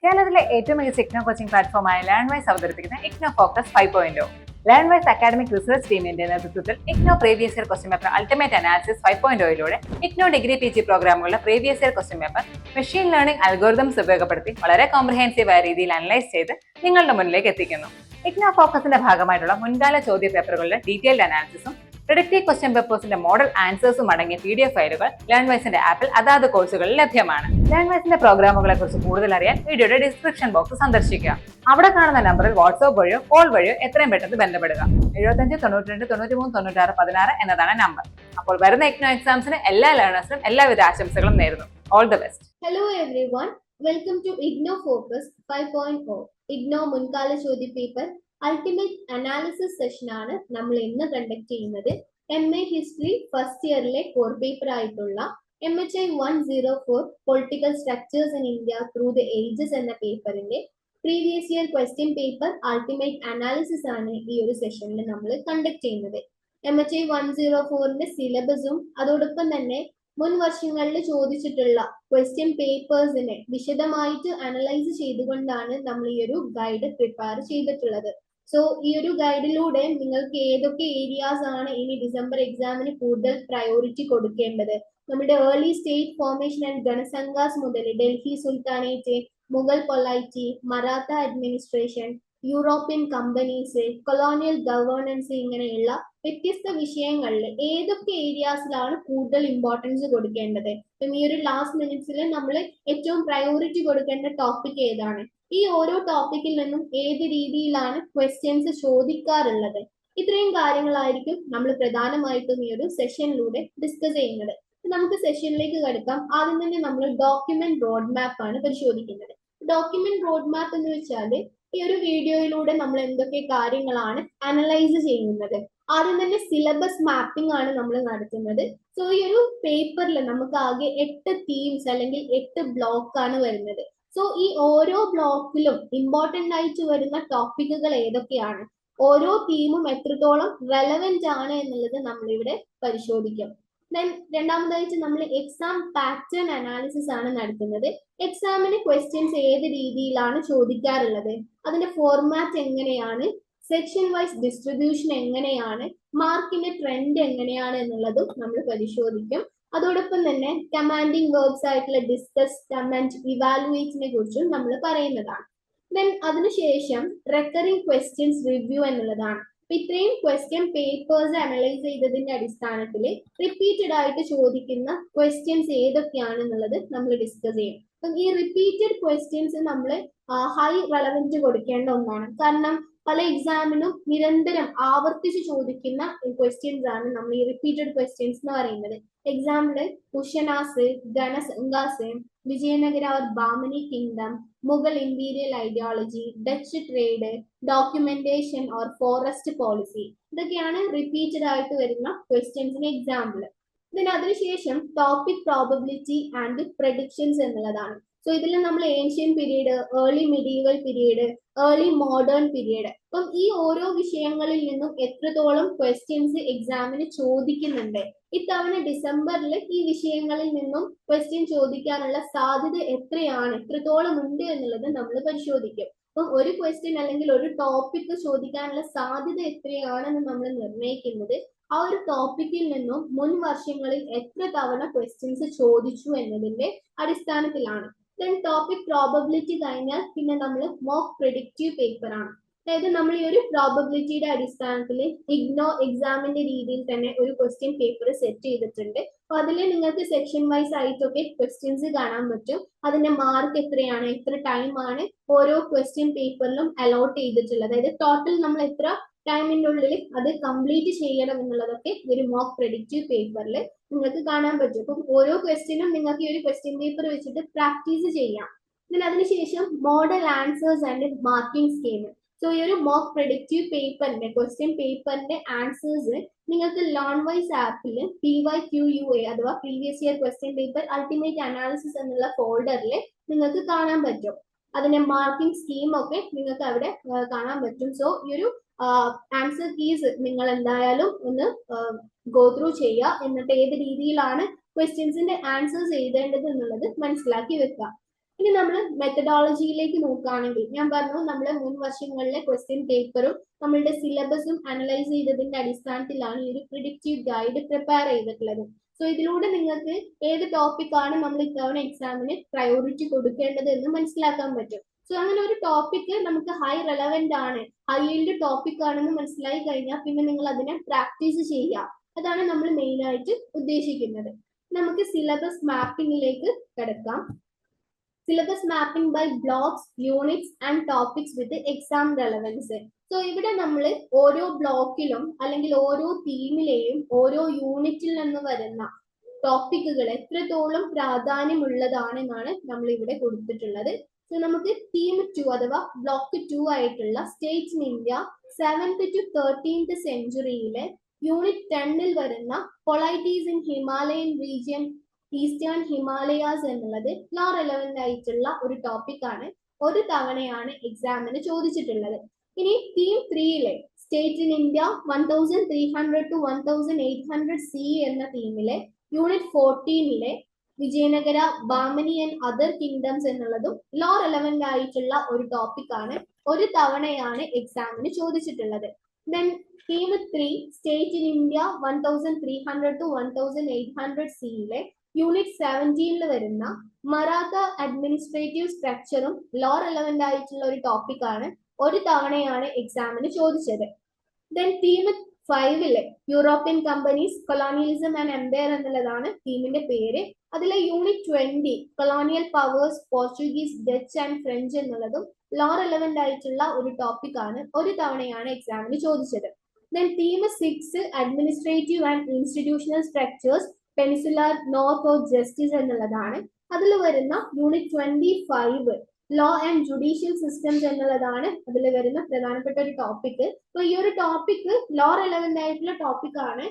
കേരളത്തിലെ ഏറ്റവും മികച്ച ഇഗ്നോ കോച്ചിംഗ് പ്ലാറ്റ്ഫോമായ ലേൺവൈസ് അവതരിപ്പിക്കുന്ന IGNOU focus 5.0. Learnwise academic research ടീമിന്റെ നേതൃത്വത്തിൽ IGNOU previous year question paper ultimate analysis 5.0യിലൂടെ ഇഗ്നോ ഡിഗ്രി PG പ്രോഗ്രാമുകളുടെ previous year question paper machine learning algorithms ഉപയോഗപ്പെടുത്തി വളരെ കോംപ്രിഹെൻസീവായ രീതിയിൽ അനലൈസ് ചെയ്ത് നിങ്ങളുടെ മുന്നിലേക്ക് എത്തിക്കുന്നു. ഇഗ്നോ ഫോക്കസിന്റെ ഭാഗമായിട്ടുള്ള മുൻകാല ചോദ്യ പേപ്പറുകളുടെ ഡീറ്റെയിൽഡ് അനാലിസിസും പ്രിഡിക്റ്റീവ് ക്വസ്റ്റ്യൻ പേപ്പേഴ്സിന്റെ മോഡൽ ആൻസേഴ്സും അടങ്ങിയ PDF ഫയലുകൾ ലേൺവൈസിന്റെ ആപ്പിൽ അതാത് കോഴ്സുകളിൽ ലഭ്യമാണ്. ലേൺവൈസിന്റെ പ്രോഗ്രാമുകളെ കുറിച്ച് കൂടുതൽ അറിയാൻ വീഡിയോയുടെ ഡിസ്ക്രിപ്ഷൻ ബോക്സ് സന്ദർശിക്കുക. അവിടെ കാണുന്ന നമ്പറിൽ വാട്സ്ആപ്പ് വഴിയോ കോൾ വഴിയോ എത്രയും പെട്ടെന്ന് ബന്ധപ്പെടുക. 75 92 93 96 16 എന്നതാണ് നമ്പർ. അപ്പോൾ വരുന്ന ഇഗ്നോ എക്സാംസിന് എല്ലാ ലേണേഴ്സിനും എല്ലാവിധ ആശംസകളും നേരുന്നു. All the best. Hello everyone, welcome to IGNO Focus 5.0. IGNO മുൻകാല ചോദ്യ പേപ്പർ അൾട്ടിമേറ്റ് അനാലിസിസ് സെഷൻ ആണ് നമ്മൾ ഇന്ന് കണ്ടക്ട് ചെയ്യുന്നത്. MA ഹിസ്റ്ററി ഫസ്റ്റ് ഇയറിലെ കോർ പേപ്പർ ആയിട്ടുള്ള MHI 104 political structures in India through the ages എന്ന പേപ്പറിന്റെ previous year question paper ultimate analysis ആണ് ഈ ഒരു സെഷനിൽ നമ്മൾ കണ്ടക്ട് ചെയ്യുന്നത്. MHI 104ന്റെ സിലബസും അതോടൊപ്പം തന്നെ മുൻ വർഷങ്ങളിൽ ചോദിച്ചിട്ടുള്ള ക്വസ്റ്റ്യൻ പേപ്പേഴ്സിനെ വിശദമായിട്ട് അനലൈസ് ചെയ്തുകൊണ്ടാണ് നമ്മൾ ഈ ഒരു ഗൈഡ് പ്രിപ്പയർ ചെയ്തിട്ടുള്ളത്. സോ ഈ ഒരു ഗൈഡിലൂടെ നിങ്ങൾക്ക് ഏതൊക്കെ ഏരിയാസ് ആണ് ഇനി ഡിസംബർ എക്സാമിന് കൂടുതൽ പ്രയോറിറ്റി കൊടുക്കേണ്ടത്, നമ്മുടെ early state formation and Ganasanghas മുതൽ Delhi sultanate, Mughal polity, Maratha administration, European companies, colonial governance, ഇങ്ങനെയുള്ള വ്യത്യസ്ത വിഷയങ്ങളിൽ ഏതൊക്കെ ഏരിയാസിലാണ് കൂടുതൽ ഇമ്പോർട്ടൻസ് കൊടുക്കേണ്ടത്. ഇപ്പം ഈ ഒരു ലാസ്റ്റ് മിനിറ്റ്സിൽ നമ്മൾ ഏറ്റവും പ്രയോറിറ്റി കൊടുക്കേണ്ട ടോപ്പിക് ഏതാണ്, ഈ ഓരോ ടോപ്പിക്കിൽ നിന്നും ഏത് രീതിയിലാണ് ക്വസ്റ്റ്യൻസ് ചോദിക്കാറുള്ളത്, ഇത്രയും കാര്യങ്ങളായിരിക്കും നമ്മൾ പ്രധാനമായിട്ടും ഈ ഒരു സെഷനിലൂടെ ഡിസ്കസ് ചെയ്യുന്നത്. നമുക്ക് സെഷനിലേക്ക് കടക്കാം. ആദ്യം തന്നെ നമ്മൾ ഡോക്യുമെന്റ് റോഡ് മാപ്പ് ആണ് പരിശോധിക്കുന്നത്. ഡോക്യുമെന്റ് റോഡ് മാപ്പ് എന്ന് വെച്ചാൽ ഈ ഒരു വീഡിയോയിലൂടെ നമ്മൾ എന്തൊക്കെ കാര്യങ്ങളാണ് അനലൈസ് ചെയ്യുന്നത്. ആദ്യം തന്നെ സിലബസ് മാപ്പിംഗ് ആണ് നമ്മൾ നടത്തുന്നത്. സോ ഈ ഒരു പേപ്പറിൽ നമുക്ക് ആകെ 8 തീംസ് അല്ലെങ്കിൽ 8 ബ്ലോക്ക് ആണ് വരുന്നത്. സോ ഈ ഓരോ ബ്ലോക്കിലും ഇമ്പോർട്ടന്റ് ആയിട്ട് വരുന്ന ടോപ്പിക്കുകൾ ഏതൊക്കെയാണ്, ഓരോ തീമും എത്രത്തോളം റെലവെന്റ് ആണ് എന്നുള്ളത് നമ്മളിവിടെ പരിശോധിക്കും. ദെൻ രണ്ടാമതായിട്ട് നമ്മൾ എക്സാം പാറ്റേൺ അനാലിസിസ് ആണ് നടത്തുന്നത്. എക്സാമിന് ക്വസ്റ്റ്യൻസ് ഏത് രീതിയിലാണ് ചോദിക്കാറുള്ളത്, അതിന്റെ ഫോർമാറ്റ് എങ്ങനെയാണ്, സെക്ഷൻ വൈസ് ഡിസ്ട്രിബ്യൂഷൻ എങ്ങനെയാണ്, മാർക്കിന്റെ ട്രെൻഡ് എങ്ങനെയാണ് എന്നുള്ളതും നമ്മൾ പരിശോധിക്കും. അതോടൊപ്പം തന്നെ കമാൻഡിങ് വേർബ്സ് ആയിട്ടുള്ള ഡിസ്കസ്, കമന്റ്, ഇവാലുവേറ്റിനെ കുറിച്ചും നമ്മൾ പറയുന്നതാണ്. ദെൻ അതിനുശേഷം റെക്കറിംഗ് ക്വസ്റ്റ്യൻസ് റിവ്യൂ എന്നുള്ളതാണ്. ഇത്രയും ക്വസ്റ്റ്യൻ പേപ്പേഴ്സ് അനലൈസ് ചെയ്തതിന്റെ അടിസ്ഥാനത്തിൽ റിപ്പീറ്റഡ് ആയിട്ട് ചോദിക്കുന്ന ക്വസ്റ്റ്യൻസ് ഏതൊക്കെയാണെന്നുള്ളത് നമ്മൾ ഡിസ്കസ് ചെയ്യും. അപ്പം ഈ റിപ്പീറ്റഡ് ക്വസ്റ്റ്യൻസ് നമ്മൾ ഹൈ റെലവൻറ്റ് കൊടുക്കേണ്ട ഒന്നാണ്. കാരണം പല എക്സാമിനും നിരന്തരം ആവർത്തിച്ച് ചോദിക്കുന്ന ക്വസ്റ്റ്യൻസ് ആണ് നമ്മൾ ഈ റിപ്പീറ്റഡ് ക്വസ്റ്റ്യൻസ് എന്ന് പറയുന്നത്. Example Kushanas, Ganasanghas, Vijayanagara or Bahmani kingdom, Mughal imperial ideology, Dutch trade, documentation or forest policy, ഇതൊക്കെയാണ് റിപ്പീറ്റഡ് ആയിട്ട് വരുന്ന ക്വസ്റ്റ്യൻസിന് എക്സാമ്പിൾ. ഇതിന് അതിനുശേഷം ടോപ്പിക് പ്രോബബിലിറ്റി ആൻഡ് പ്രഡിക്ഷൻസ് എന്നുള്ളതാണ്. സോ ഇതിൽ നമ്മൾ ancient period, early medieval period, early modern period, അപ്പം ഈ ഓരോ വിഷയങ്ങളിൽ നിന്നും എത്രത്തോളം ക്വസ്റ്റ്യൻസ് എക്സാമിന് ചോദിക്കുന്നുണ്ട്, ഇത്തവണ ഡിസംബറിൽ ഈ വിഷയങ്ങളിൽ നിന്നും ക്വസ്റ്റ്യൻ ചോദിക്കാനുള്ള സാധ്യത എത്രയാണ്, എത്രത്തോളം ഉണ്ട് എന്നുള്ളത് നമ്മൾ പരിശോധിക്കും. അപ്പം ഒരു ക്വസ്റ്റ്യൻ അല്ലെങ്കിൽ ഒരു ടോപ്പിക് ചോദിക്കാനുള്ള സാധ്യത എത്രയാണെന്ന് നമ്മൾ നിർണ്ണയിക്കുന്നത് ആ ഒരു ടോപ്പിക്കിൽ നിന്നും മുൻ വർഷങ്ങളിൽ എത്ര തവണ ക്വസ്റ്റ്യൻസ് ചോദിച്ചു എന്നതിന്റെ അടിസ്ഥാനത്തിലാണ്. ദെൻ ടോപ്പിക് പ്രോബബിലിറ്റി കഴിഞ്ഞാൽ പിന്നെ നമ്മൾ മോക്ക് പ്രെഡിക്റ്റീവ് പേപ്പർ ആണ്. അതായത് നമ്മൾ ഈ ഒരു പ്രോബബിലിറ്റിയുടെ അടിസ്ഥാനത്തിൽ ഇഗ്നോ എക്സാമിന്റെ രീതിയിൽ തന്നെ ഒരു ക്വസ്റ്റ്യൻ പേപ്പർ സെറ്റ് ചെയ്തിട്ടുണ്ട്. അപ്പൊ അതിൽ നിങ്ങൾക്ക് സെക്ഷൻ വൈസ് ആയിട്ടൊക്കെ ക്വസ്റ്റ്യൻസ് കാണാൻ പറ്റും. അതിന്റെ മാർക്ക് എത്രയാണ്, എത്ര ടൈം ആണ് ഓരോ ക്വസ്റ്റ്യൻ പേപ്പറിലും അലോട്ട് ചെയ്തിട്ടുള്ളത്, അതായത് ടോട്ടൽ നമ്മൾ എത്ര ടൈമിന്റെ ഉള്ളിൽ അത് കംപ്ലീറ്റ് ചെയ്യണം എന്നുള്ളതൊക്കെ ഒരു മോക്ക് പ്രെഡിക്റ്റീവ് പേപ്പറിൽ നിങ്ങൾക്ക് കാണാൻ പറ്റും. അപ്പം ഓരോ ക്വസ്റ്റ്യനും നിങ്ങൾക്ക് ഈ ഒരു ക്വസ്റ്റ്യൻ പേപ്പർ വെച്ചിട്ട് പ്രാക്ടീസ് ചെയ്യാം. പിന്നെ അതിനുശേഷം model answers and marking scheme. So ഈ ഒരു മോക്ക് പ്രെഡിക്റ്റീവ് പേപ്പറിന്റെ ക്വസ്റ്റ്യൻ പേപ്പറിന്റെ ആൻസേഴ്സ് നിങ്ങൾക്ക് ലേൺവൈസ് ആപ്പിൽ PYQUA അഥവാ previous year question paper ultimate analysis എന്നുള്ള ഫോൾഡറിൽ നിങ്ങൾക്ക് കാണാൻ പറ്റും. അതിന്റെ മാർക്കിംഗ് സ്കീം ഒക്കെ നിങ്ങൾക്ക് അവിടെ കാണാൻ പറ്റും. സോ ഈ ഒരു ആൻസർ കീസ് നിങ്ങൾ എന്തായാലും ഒന്ന് ഗോ ത്രൂ ചെയ്യുക, എന്നിട്ട് ഏത് രീതിയിലാണ് ക്വസ്റ്റ്യൻസിന്റെ ആൻസേഴ്സ് എഴുതേണ്ടത് എന്നുള്ളത് മനസ്സിലാക്കി വെക്കുക. ഇനി നമ്മൾ മെത്തഡോളജിയിലേക്ക് നോക്കുകയാണെങ്കിൽ ഞാൻ പറഞ്ഞു നമ്മൾ മുൻ വർഷങ്ങളിലെ ക്വസ്റ്റ്യൻ പേപ്പറും നമ്മളുടെ സിലബസും അനലൈസ് ചെയ്തതിന്റെ അടിസ്ഥാനത്തിലാണ് ഈ ഒരു പ്രിഡിക്റ്റീവ് ഗൈഡ് പ്രിപ്പയർ ചെയ്തിട്ടുള്ളത്. സോ ഇതിലൂടെ നിങ്ങൾക്ക് ഏത് ടോപ്പിക്കാണ് നമ്മൾ ഇത്തവണ എക്സാമിന് പ്രയോറിറ്റി കൊടുക്കേണ്ടത് എന്ന് മനസ്സിലാക്കാൻ പറ്റും. സോ അങ്ങനെ ഒരു ടോപ്പിക് നമുക്ക് ഹൈ റെലവെന്റ് ആണ്, ഹൈ ഈൽഡ് ടോപ്പിക് ആണെന്ന് മനസ്സിലായി കഴിഞ്ഞാൽ പിന്നെ നിങ്ങൾ അതിനെ പ്രാക്ടീസ് ചെയ്യുക. അതാണ് നമ്മൾ മെയിൻ ആയിട്ട് ഉദ്ദേശിക്കുന്നത്. നമുക്ക് സിലബസ് മാപ്പിംഗിലേക്ക് കിടക്കാം. Syllabus mapping by blocks, units and topics with exam relevance. So ഇവിടെ നമ്മൾ ഓരോ ബ്ലോക്കിലും അല്ലെങ്കിൽ ഓരോ തീമിലെയും ഓരോ യൂണിറ്റിൽ നിന്ന് വരുന്ന ടോപ്പിക്കുകൾ എത്രത്തോളം പ്രാധാന്യമുള്ളതാണെന്നാണ് നമ്മൾ ഇവിടെ കൊടുത്തിട്ടുള്ളത്. സോ നമുക്ക് തീം 2 അഥവാ ബ്ലോക്ക് 2 ആയിട്ടുള്ള states in India 7th to 13th സെഞ്ചുറിയിലെ യൂണിറ്റ് 10ൽ വരുന്ന polities in Himalayan region, eastern Himalayas എന്നുള്ളത് ലോ റെലവെന്റ് ആയിട്ടുള്ള ഒരു ടോപ്പിക് ആണ്. ഒരു തവണയാണ് എക്സാമിന് ചോദിച്ചിട്ടുള്ളത്. ഇനി തീം 3ലെ state in India 1300 to 1800 C എന്ന തീമിലെ യൂണിറ്റ് 14ലെ Vijayanagara, Bahmani and other kingdoms എന്നുള്ളതും ലോ റെലവെന്റ് ആയിട്ടുള്ള ഒരു ടോപ്പിക് ആണ്. ഒരു തവണയാണ് എക്സാമിന് ചോദിച്ചിട്ടുള്ളത്. Then theme 3 state in India 1300 to 1800 സിയിലെ യൂണിറ്റ് 17ൽ വരുന്ന മറാത്ത അഡ്മിനിസ്ട്രേറ്റീവ് സ്ട്രക്ചറും ലോ റെലവെന്റ് ആയിട്ടുള്ള ഒരു ടോപ്പിക് ആണ്. ഒരു തവണയാണ് എക്സാമിന് ചോദിച്ചത്. ദെൻ തീം 5ലെ European companies, colonialism and empire എന്നുള്ളതാണ് തീമിന്റെ പേര്. അതിലെ unit 20 colonial powers, Portuguese, Dutch and French എന്നുള്ളതും ലോ റെലവെന്റ് ആയിട്ടുള്ള ഒരു ടോപ്പിക് ആണ്. ഒരു തവണയാണ് എക്സാമിന് ചോദിച്ചത്. Then theme 6 administrative and institutional structures, peninsular north of justice എന്നുള്ളതാണ്. അതിൽ വരുന്ന unit 25 law and judicial systems എന്നുള്ളതാണ് അതിൽ വരുന്ന പ്രധാനപ്പെട്ട ഒരു ടോപ്പിക്. അപ്പൊ ഈ ഒരു ടോപ്പിക് ലോ റെലവെന്റ് ആയിട്ടുള്ള ടോപ്പിക് ആണ്.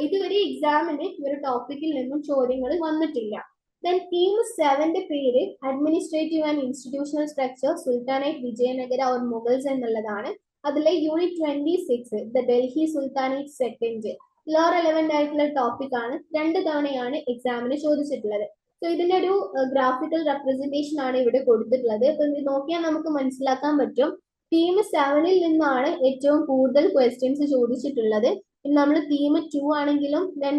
ഇതുവരെ എക്സാമിന് ഈ ഒരു ടോപ്പിക്കിൽ നിന്നും ചോദ്യങ്ങൾ വന്നിട്ടില്ല. ദെൻ തീം 7ന്റെ പേര് administrative and institutional structure, sultanate, Vijayanagara or Mughals എന്നുള്ളതാണ്. അതിലെ unit 26 the Delhi sultanate second law relevant ആയിട്ടുള്ള ടോപ്പിക് ആണ്. 2 തവണയാണ് എക്സാമിന് ചോദിച്ചിട്ടുള്ളത്. സോ ഇതിന്റെ ഒരു ഗ്രാഫിക്കൽ റെപ്രസെന്റേഷൻ ആണ് ഇവിടെ കൊടുത്തിട്ടുള്ളത്. അപ്പൊ ഇത് നോക്കിയാൽ നമുക്ക് മനസ്സിലാക്കാൻ പറ്റും തീം 7ൽ നിന്നാണ് ഏറ്റവും കൂടുതൽ ക്വസ്റ്റ്യൻസ് ചോദിച്ചിട്ടുള്ളത്. നമ്മൾ തീം 2 ആണെങ്കിലും ദെൻ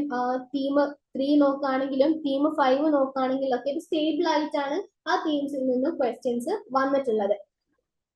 തീം 3 നോക്കുകയാണെങ്കിലും തീം 5 നോക്കുകയാണെങ്കിലും ഒക്കെ ഇത് സ്റ്റേബിൾ ആയിട്ടാണ് ആ തീംസിൽ നിന്നും ക്വസ്റ്റ്യൻസ് വന്നിട്ടുള്ളത്.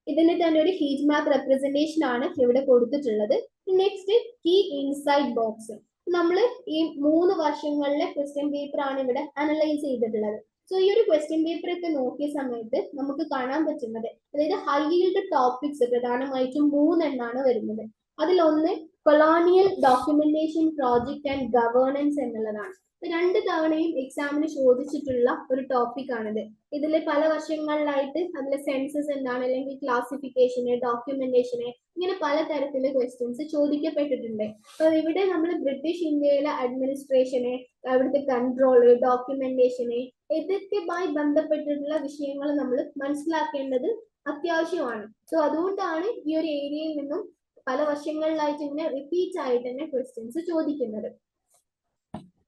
ഇതിന്റെ തന്നെ ഒരു ഹീറ്റ് മാപ്പ് റെപ്രസെന്റേഷൻ ആണ് ഇവിടെ കൊടുത്തിട്ടുള്ളത്. Next key inside box. നമ്മൾ ഈ 3 വർഷങ്ങളിലെ ക്വസ്റ്റ്യൻ പേപ്പർ ആണ് ഇവിടെ അനലൈസ് ചെയ്തിട്ടുള്ളത്. സോ ഈ ഒരു ക്വസ്റ്റ്യൻ പേപ്പർ ഒക്കെ നോക്കിയ സമയത്ത് നമുക്ക് കാണാൻ പറ്റുന്നത്, അതായത് ഹൈ ഈൽഡ് ടോപ്പിക്സ് പ്രധാനമായിട്ടും 3 എണ്ണാണ് വരുന്നത്. അതിലൊന്ന് colonial documentation project and governance എന്നുള്ളതാണ്. 2 തവണയും എക്സാമിന് ചോദിച്ചിട്ടുള്ള ഒരു ടോപ്പിക് ആണിത്. ഇതിൽ പല വർഷങ്ങളിലായിട്ട് അതിലെ സെൻസസ് എന്താണ്, അല്ലെങ്കിൽ ക്ലാസിഫിക്കേഷന്, ഡോക്യുമെന്റേഷന്, ഇങ്ങനെ പല തരത്തിലെ ക്വസ്റ്റ്യൻസ് ചോദിക്കപ്പെട്ടിട്ടുണ്ട്. അപ്പൊ ഇവിടെ നമ്മൾ ബ്രിട്ടീഷ് ഇന്ത്യയിലെ അഡ്മിനിസ്ട്രേഷന്, അവിടുത്തെ കൺട്രോള്, ഡോക്യുമെന്റേഷന്, ഇതൊക്കെയുമായി ബന്ധപ്പെട്ടിട്ടുള്ള വിഷയങ്ങൾ നമ്മൾ മനസ്സിലാക്കേണ്ടത് അത്യാവശ്യമാണ്. സോ അതുകൊണ്ടാണ് ഈ ഒരു ഏരിയയിൽ നിന്നും പല വർഷങ്ങളിലായിട്ട് ഇങ്ങനെ റിപ്പീറ്റ് ആയിട്ട് തന്നെ ക്വസ്റ്റ്യൻസ് ചോദിക്കുന്നത്.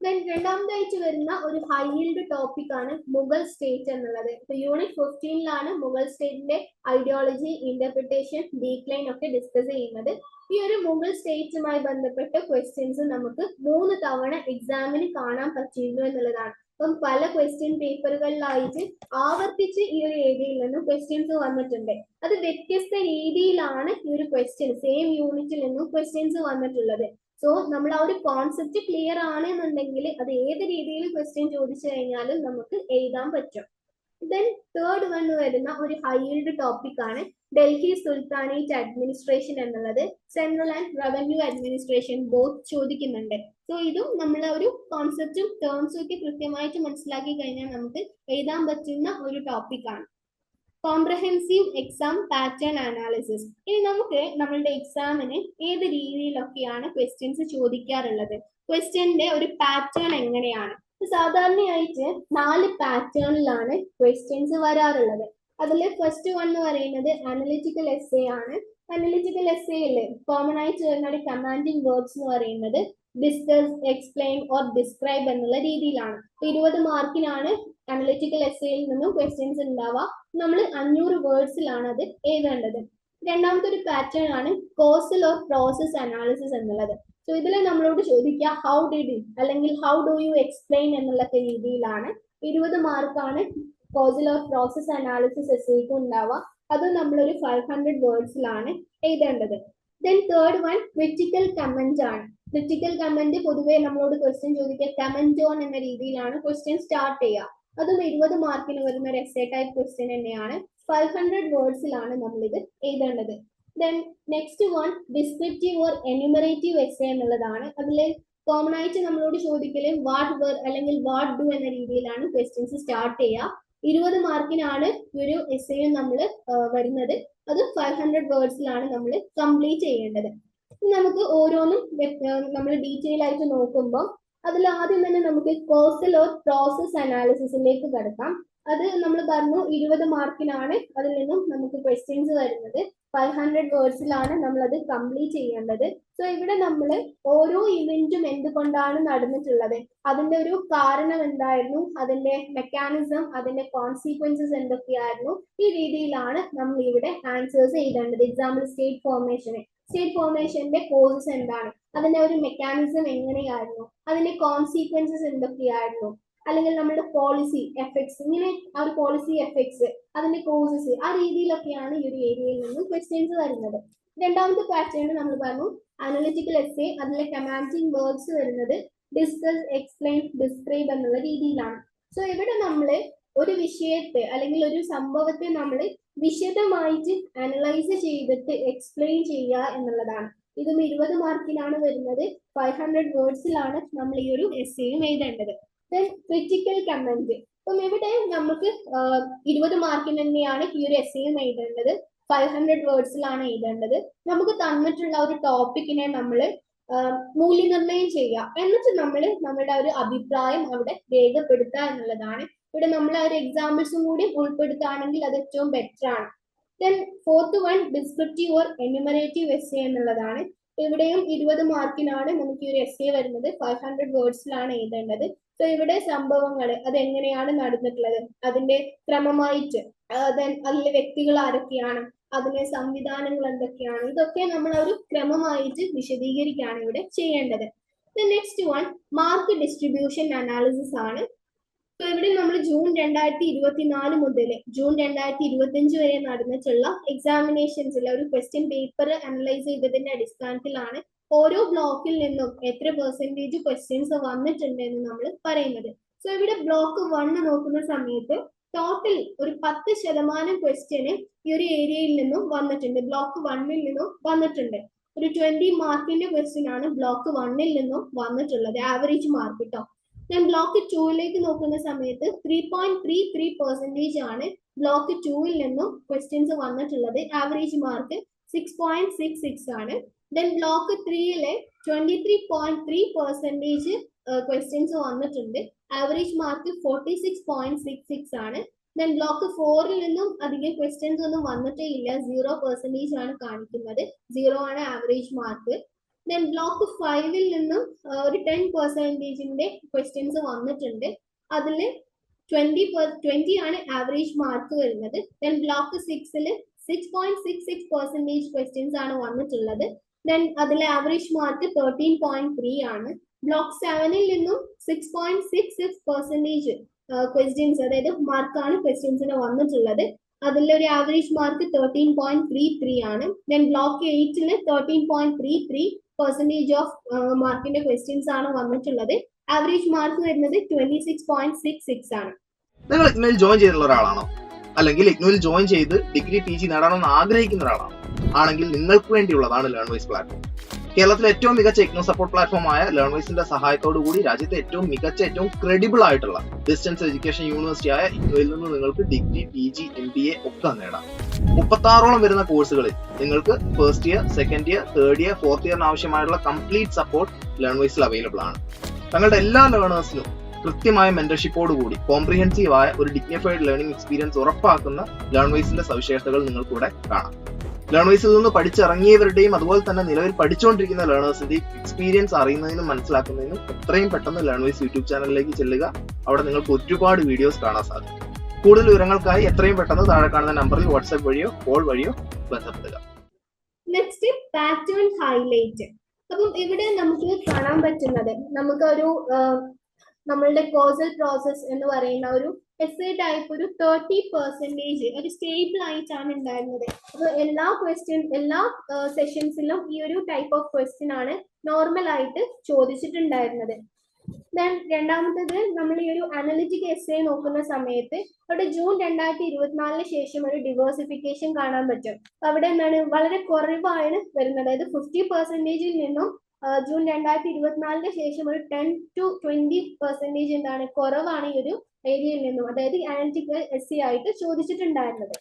ദെൻ രണ്ടാമതായിട്ട് വരുന്ന ഒരു ഹൈ ഈൽഡ് ടോപ്പിക് ആണ് മുഗൾ സ്റ്റേറ്റ് എന്നുള്ളത്. യൂണിറ്റ് 15ലാണ് മുഗൾ സ്റ്റേറ്റിന്റെ ഐഡിയോളജി, ഇന്റർപ്രിട്ടേഷൻ, ഡീക്ലൈൻ ഒക്കെ ഡിസ്കസ് ചെയ്യുന്നത്. ഈ ഒരു മുഗൾ സ്റ്റേറ്റുമായി ബന്ധപ്പെട്ട ക്വസ്റ്റ്യൻസ് നമുക്ക് 3 തവണ എക്സാമിന് കാണാൻ പറ്റിയിരുന്നു എന്നുള്ളതാണ്. അപ്പം പല ക്വസ്റ്റ്യൻ പേപ്പറുകളിലായിട്ട് ആവർത്തിച്ച് ഈ ഒരു ഏരിയയിൽ നിന്നും ക്വസ്റ്റ്യൻസ് വന്നിട്ടുണ്ട്. അത് വ്യത്യസ്ത രീതിയിലാണ് ഈ ഒരു ക്വസ്റ്റ്യൻ സെയിം യൂണിറ്റിൽ നിന്നും ക്വസ്റ്റ്യൻസ് വന്നിട്ടുള്ളത്. സോ നമ്മൾ ആ ഒരു കോൺസെപ്റ്റ് ക്ലിയർ ആണെന്നുണ്ടെങ്കിൽ അത് ഏത് രീതിയിൽ ക്വസ്റ്റ്യൻ ചോദിച്ചു കഴിഞ്ഞാലും നമുക്ക് എഴുതാൻ പറ്റും. ദെൻ തേർഡ് വൺ വരുന്ന ഒരു ഹൈ ഈൽഡ് ടോപ്പിക് ആണ് ഡൽഹി സുൽത്താനേറ്റ് അഡ്മിനിസ്ട്രേഷൻ എന്നുള്ളത്. Central and revenue administration both ചോദിക്കുന്നുണ്ട്. സോ ഇതും നമ്മൾ ഒരു കോൺസെപ്റ്റും ടേംസും ഒക്കെ കൃത്യമായിട്ട് മനസ്സിലാക്കി കഴിഞ്ഞാൽ നമുക്ക് എഴുതാൻ പറ്റുന്ന ഒരു ടോപ്പിക് ആണ്. Comprehensive exam pattern analysis. ഇനി നമുക്ക് നമ്മളുടെ എക്സാമിന് ഏത് രീതിയിലൊക്കെയാണ് ക്വസ്റ്റ്യൻസ് ചോദിക്കാറുള്ളത്, ക്വസ്റ്റ്യന്റെ ഒരു പാറ്റേൺ എങ്ങനെയാണ്. സാധാരണയായിട്ട് 4 പാറ്റേണിലാണ് ക്വസ്റ്റ്യൻസ് വരാറുള്ളത്. അതിൽ ഫസ്റ്റ് വൺ എന്ന് പറയുന്നത് അനലിറ്റിക്കൽ എസ്സേ ആണ്. അനലിറ്റിക്കൽ എസ്സേയില് കോമൺ ആയിട്ട് വരുന്ന കമാൻഡിങ് വേർഡ്സ് എന്ന് പറയുന്നത് ഡിസ്കസ്, എക്സ്പ്ലെയിൻ ഓർ ഡിസ്ക്രൈബ് എന്നുള്ള രീതിയിലാണ്. 20 മാർക്കിനാണ് അനലിറ്റിക്കൽ എസ്സേയിൽ നിന്നും ക്വസ്റ്റ്യൻസ് ഉണ്ടാവുക. നമ്മൾ 500 വേർഡ്സിലാണ് അത് എഴുതേണ്ടത്. രണ്ടാമത്തെ ഒരു പാറ്റേൺ ആണ് കോസൽ ഓർ പ്രോസസ് അനാലിസിസ് എന്നുള്ളത്. സോ ഇതിൽ നമ്മളോട് ചോദിക്കുക ഹൗ ഡിഡ് ഇറ്റ് അല്ലെങ്കിൽ ഹൗ ഡു യു എക്സ്പ്ലെയിൻ എന്നുള്ള രീതിയിലാണ്. 20 മാർക്കാണ് കോസൽ ഓർ പ്രോസസ് അനാലിസിസ് എസ്സേക്ക് ഉണ്ടാവുക. അത് നമ്മളൊരു 500 വേർഡ്സിലാണ് എഴുതേണ്ടത്. Then third one critical comment ആണ്. ക്രിറ്റിക്കൽ കമന്റ് പൊതുവെ നമ്മളോട് ക്വസ്റ്റ്യൻ ചോദിക്കുക കമന്റ് ഓൺ എന്ന രീതിയിലാണ് ക്വസ്റ്റ്യൻ സ്റ്റാർട്ട് ചെയ്യുക. അതും 20 മാർക്കിന് വരുന്ന ഒരു എസ്സേ ടൈപ്പ് ക്വസ്റ്റ്യൻ തന്നെയാണ്. 500 വേർഡ്സിലാണ് നമ്മളിത് എഴുതേണ്ടത്. Then next one descriptive or enumerative essay എന്നുള്ളതാണ്. അതിൽ കോമൺ ആയിട്ട് നമ്മളോട് ചോദിക്കല് വാട്ട് വെർ അല്ലെങ്കിൽ വാട്ട് ഡു എന്ന രീതിയിലാണ് ക്വസ്റ്റ്യൻസ് സ്റ്റാർട്ട് ചെയ്യുക. 20 മാർക്കിനാണ് ഈ ഒരു എസ്സേയും നമ്മൾ വരുന്നത്. അത് 500 വേർഡ്സിലാണ് നമ്മൾ കംപ്ലീറ്റ് ചെയ്യേണ്ടത്. നമുക്ക് ഓരോന്നും നമ്മൾ ഡീറ്റെയിൽ ആയിട്ട് നോക്കുമ്പോൾ അതിൽ ആദ്യം തന്നെ നമുക്ക് കോസൽ ഓർ പ്രോസസ് അനാലിസിസിലേക്ക് കടക്കാം. അത് നമ്മൾ പറഞ്ഞു 20 മാർക്കിനാണ് അതിൽ നിന്നും നമുക്ക് ക്വസ്റ്റ്യൻസ് വരുന്നത്. 500 വേർഡ്സിലാണ് നമ്മൾ അത് കംപ്ലീറ്റ് ചെയ്യേണ്ടത്. സോ ഇവിടെ നമ്മൾ ഓരോ ഇവന്റും എന്തുകൊണ്ടാണ് നടന്നിട്ടുള്ളത്, അതിന്റെ ഒരു കാരണം എന്തായിരുന്നു, അതിന്റെ മെക്കാനിസം, അതിന്റെ കോൺസിക്വൻസസ് എന്തൊക്കെയായിരുന്നു, ഈ രീതിയിലാണ് നമ്മൾ ഇവിടെ ആൻസേഴ്സ് എഴുതേണ്ടത്. എക്സാമ്പിൾ സ്റ്റേറ്റ് ഫോർമേഷന്റെ കോസസ് എന്താണ്, അതിന്റെ ഒരു മെക്കാനിസം എങ്ങനെയായിരുന്നു, അതിന്റെ കോൺസിക്വൻസസ് എന്തൊക്കെയായിരുന്നു, അല്ലെങ്കിൽ നമ്മുടെ പോളിസി എഫക്ട്സ്, ഇങ്ങനെ ആ ഒരു പോളിസി എഫക്ട്സ്, അതിന്റെ കോസസ്, ആ രീതിയിലൊക്കെയാണ് ഈ ഒരു ഏരിയയിൽ നിന്ന് ക്വസ്റ്റ്യൻസ് വരുന്നത്. രണ്ടാമത്തെ പാറ്റേൺ നമ്മൾ പറഞ്ഞു അനലിറ്റിക്കൽ എസ്സേ. അതിലെ കമാൻഡിങ് വേർഡ്സ് വരുന്നത് ഡിസ്കസ്, എക്സ്പ്ലെയിൻ, ഡിസ്ക്രൈബ് എന്നുള്ള രീതിയിലാണ്. സോ ഇവിടെ നമ്മൾ ഒരു വിഷയത്തെ അല്ലെങ്കിൽ ഒരു സംഭവത്തെ നമ്മൾ വിശദമായിട്ട് അനലൈസ് ചെയ്തിട്ട് എക്സ്പ്ലെയിൻ ചെയ്യുക എന്നുള്ളതാണ്. ഇതും 20 മാർക്കിനാണ് വരുന്നത്. 500 വേർഡ്സിലാണ് നമ്മൾ ഈ ഒരു എസ്സേയും എഴുതേണ്ടത്. Then critical comment. അപ്പം ഇവിടെ നമുക്ക് 20 മാർക്കിന് തന്നെയാണ് ഈ ഒരു എസ്സേയും എഴുതേണ്ടത്. 500 വേർഡ്സിലാണ് എഴുതേണ്ടത്. നമുക്ക് തന്നിട്ടുള്ള ഒരു ടോപ്പിക്കിനെ നമ്മൾ മൂല്യനിർണ്ണയം ചെയ്യുക, എന്നിട്ട് നമ്മൾ നമ്മുടെ ഒരു അഭിപ്രായം അവിടെ രേഖപ്പെടുത്തുക എന്നുള്ളതാണ്. ഇവിടെ നമ്മൾ ആ ഒരു എക്സാമ്പിൾസും കൂടി ഉൾപ്പെടുത്തുകയാണെങ്കിൽ അത് ഏറ്റവും ബെറ്റർ ആണ്. Then fourth one descriptive or enumerative essay എന്നുള്ളതാണ്. ഇവിടെയും 20 മാർക്കിനാണ് നമുക്ക് ഈ ഒരു എസ്സേ വരുന്നത്. 500 വേർഡ്സിലാണ് എഴുതേണ്ടത്. സോ ഇവിടെ സംഭവങ്ങൾ അത് എങ്ങനെയാണ് നടന്നിട്ടുള്ളത്, അതിന്റെ ക്രമമായിട്ട്, അതിലെ വ്യക്തികൾ ആരൊക്കെയാണ്, അതിലെ സംവിധാനങ്ങൾ എന്തൊക്കെയാണ്, ഇതൊക്കെ നമ്മൾ ഒരു ക്രമമായിട്ട് വിശദീകരിക്കുകയാണ് ഇവിടെ ചെയ്യേണ്ടത്. Next one mark distribution analysis ആണ്. സോ ഇവിടെ നമ്മൾ ജൂൺ 2024 മുതൽ ജൂൺ 2025 വരെ നടന്നിട്ടുള്ള എക്സാമിനേഷൻസിലെ ഒരു ക്വസ്റ്റ്യൻ പേപ്പർ അനലൈസ് ചെയ്തതിന്റെ അടിസ്ഥാനത്തിലാണ് ഓരോ ബ്ലോക്കിൽ നിന്നും എത്ര പെർസെന്റേജ് ക്വസ്റ്റ്യൻസ് വന്നിട്ടുണ്ട് എന്ന് നമ്മൾ പറയുന്നത്. സോ ഇവിടെ ബ്ലോക്ക് 1 നോക്കുന്ന സമയത്ത് ടോട്ടൽ ഒരു 10% ക്വസ്റ്റ്യന് ഈ ഒരു ഏരിയയിൽ നിന്നും വന്നിട്ടുണ്ട്, ബ്ലോക്ക് 1-ൽ നിന്നും വന്നിട്ടുണ്ട്. ഒരു 20 മാർക്കിന്റെ ക്വസ്റ്റ്യൻ ആണ് ബ്ലോക്ക് 1-ൽ നിന്നും വന്നിട്ടുള്ളത്, ആവറേജ് മാർക്ക് കേട്ടോ. ഞാൻ ബ്ലോക്ക് 2-ലേക്ക് നോക്കുന്ന സമയത്ത് 3.33% ആണ് ബ്ലോക്ക് 2-ൽ നിന്നും ക്വസ്റ്റ്യൻസ് വന്നിട്ടുള്ളത്, ആവറേജ് മാർക്ക് 6.66 ആണ്. ദെൻ ബ്ലോക്ക് 3-ലെ 23.3% ക്വസ്റ്റ്യൻസ് വന്നിട്ടുണ്ട്, ആവറേജ് മാർക്ക് 46.66 ആണ്. ദെൻ ബ്ലോക്ക് 4-ൽ നിന്നും അധികം ക്വസ്റ്റ്യൻസ് ഒന്നും വന്നിട്ടേ ഇല്ല, 0% ആണ് കാണിക്കുന്നത്, 0 ആണ് ആവറേജ് മാർക്ക്. ദെൻ ബ്ലോക്ക് 5-ൽ നിന്നും ഒരു 10%ന്റെ ക്വസ്റ്റ്യൻസ് വന്നിട്ടുണ്ട്, അതിൽ 20 ആണ് ആവറേജ് മാർക്ക് വരുന്നത്. ദെൻ ബ്ലോക്ക് 6-ൽ 6.66% ക്വസ്റ്റ്യൻസ് ആണ് വന്നിട്ടുള്ളത്. ദെൻ അതിലെ ആവറേജ് മാർക്ക് 13.3 ആണ്. ബ്ലോക്ക് 7-ൽ നിന്നും 6.66% ക്വസ്റ്റ്യൻസ്, അതായത് മാർക്കാണ് ക്വസ്റ്റ്യൻസിന് വന്നിട്ടുള്ളത്, അതിലൊരു ആവറേജ് മാർക്ക് 13.33 ആണ്. ദെൻ ബ്ലോക്ക് 8-ൽ 13.33% ഓഫ് മാർക്കിന്റെ ക്വസ്റ്റ്യൻസ് ആണ് വന്നിട്ടുള്ളത്, ആവറേജ് മാർക്ക് വരുന്നത് 26.66 ആണ്. നിങ്ങൾ ഇഗ്നോയിൽ ജോയിൻ ചെയ്തിട്ടുള്ള ഒരാളാണോ, അല്ലെങ്കിൽ ഇഗ്നോയിൽ ജോയിൻ ചെയ്ത് ഡിഗ്രി PG നേടണമെന്ന് ആഗ്രഹിക്കുന്ന ഒരാളാണോ? ആണെങ്കിൽ നിങ്ങൾക്ക് വേണ്ടിയുള്ളതാണ് ലേൺവൈസ് പ്ലാറ്റ്ഫോം. കേരളത്തിലെ ഏറ്റവും മികച്ച ഇഗ്നോ സപ്പോർട്ട് പ്ലാറ്റ്ഫോമായ ലേൺവൈസിന്റെ സഹായത്തോടു കൂടി രാജ്യത്തെ ഏറ്റവും മികച്ച, ഏറ്റവും ക്രെഡിബിൾ ആയിട്ടുള്ള ഡിസ്റ്റൻസ് എഡ്യൂക്കേഷൻ യൂണിവേഴ്സിറ്റിയായ ഇഗ്നോയിൽ നിന്ന് നിങ്ങൾക്ക് ഡിഗ്രി PG MBA ഒക്കെ നേടാം. 36ഓളം വരുന്ന കോഴ്സുകളിൽ നിങ്ങൾക്ക് first year, second year, third year, fourth ഇയറിന് ആവശ്യമായിട്ടുള്ള കംപ്ലീറ്റ് സപ്പോർട്ട് ലേൺവൈസിൽ അവൈലബിൾ ആണ്. തങ്ങളുടെ എല്ലാ ലേണേഴ്സിനും കൃത്യമായ മെന്റർഷിപ്പോട് കൂടി കോംപ്രിഹെൻസീവ് ആയ ഒരു ഡിഗ്നിഫൈഡ് ലേണിംഗ് എക്സ്പീരിയൻസ് ഉറപ്പാക്കുന്ന ലേൺവൈസിന്റെ സവിശേഷതകൾ നിങ്ങൾക്കിവിടെ കാണാം. ലേണേഴ്സിൽ നിന്ന് പഠിച്ചിറങ്ങിയവരുടെയും അതുപോലെ തന്നെ നിലവിൽ പഠിച്ചുകൊണ്ടിരിക്കുന്ന ലേണേഴ്സിന്റെയും എക്സ്പീരിയൻസ് അറിയുന്നതിനും മനസ്സിലാക്കുന്നതിനും എത്രയും പെട്ടെന്ന് ലേണേഴ്സ് യൂട്യൂബ് ചാനലിലേക്ക് ചെല്ലുക. അവിടെ നിങ്ങൾക്ക് ഒരുപാട് വീഡിയോസ് കാണാൻ സാധിക്കും. കൂടുതൽ വിവരങ്ങൾക്കായി എത്രയും പെട്ടെന്ന് താഴെ കാണുന്ന നമ്പറിൽ വാട്സ്ആപ്പ് വഴിയോ കോൾ വഴിയോ ബന്ധപ്പെടുക. Next pattern highlight. അപ്പം ഇവിടെ നമുക്ക് കാണാൻ പറ്റുന്നത് നമുക്കൊരു നമ്മളുടെ കോസൽ പ്രോസസ് എന്ന് പറയുന്ന ഒരു എസ്സേ ടൈപ്പ് ഒരു 30% ഒരു സ്റ്റേബിൾ ആയിട്ടാണ് ഉണ്ടായിരുന്നത്. അപ്പൊ എല്ലാ സെഷൻസിലും ഈ ഒരു ടൈപ്പ് ഓഫ് ക്വസ്റ്റ്യൻ ആണ് നോർമൽ ആയിട്ട് ചോദിച്ചിട്ടുണ്ടായിരുന്നത്. ദെൻ രണ്ടാമത്തത് നമ്മൾ ഈ ഒരു അനലിറ്റിക് എസ്സേ നോക്കുന്ന സമയത്ത് അവിടെ ജൂൺ 2024 ശേഷം ഒരു ഡിവേഴ്സിഫിക്കേഷൻ കാണാൻ പറ്റും. അവിടെ എന്താണ് വളരെ കുറവാണ് വരുന്നത്. അതായത് 50%-ൽ നിന്നും ജൂൺ 2024 ശേഷം ഒരു 10 to 20% എന്താണ് കുറവാണ് ഈ ഒരു ഏരിയയിൽ നിന്നും, അതായത് അനലിറ്റിക്കൽ എസ്സേ ആയിട്ട് ചോദിച്ചിട്ടുണ്ടായിരുന്നത്.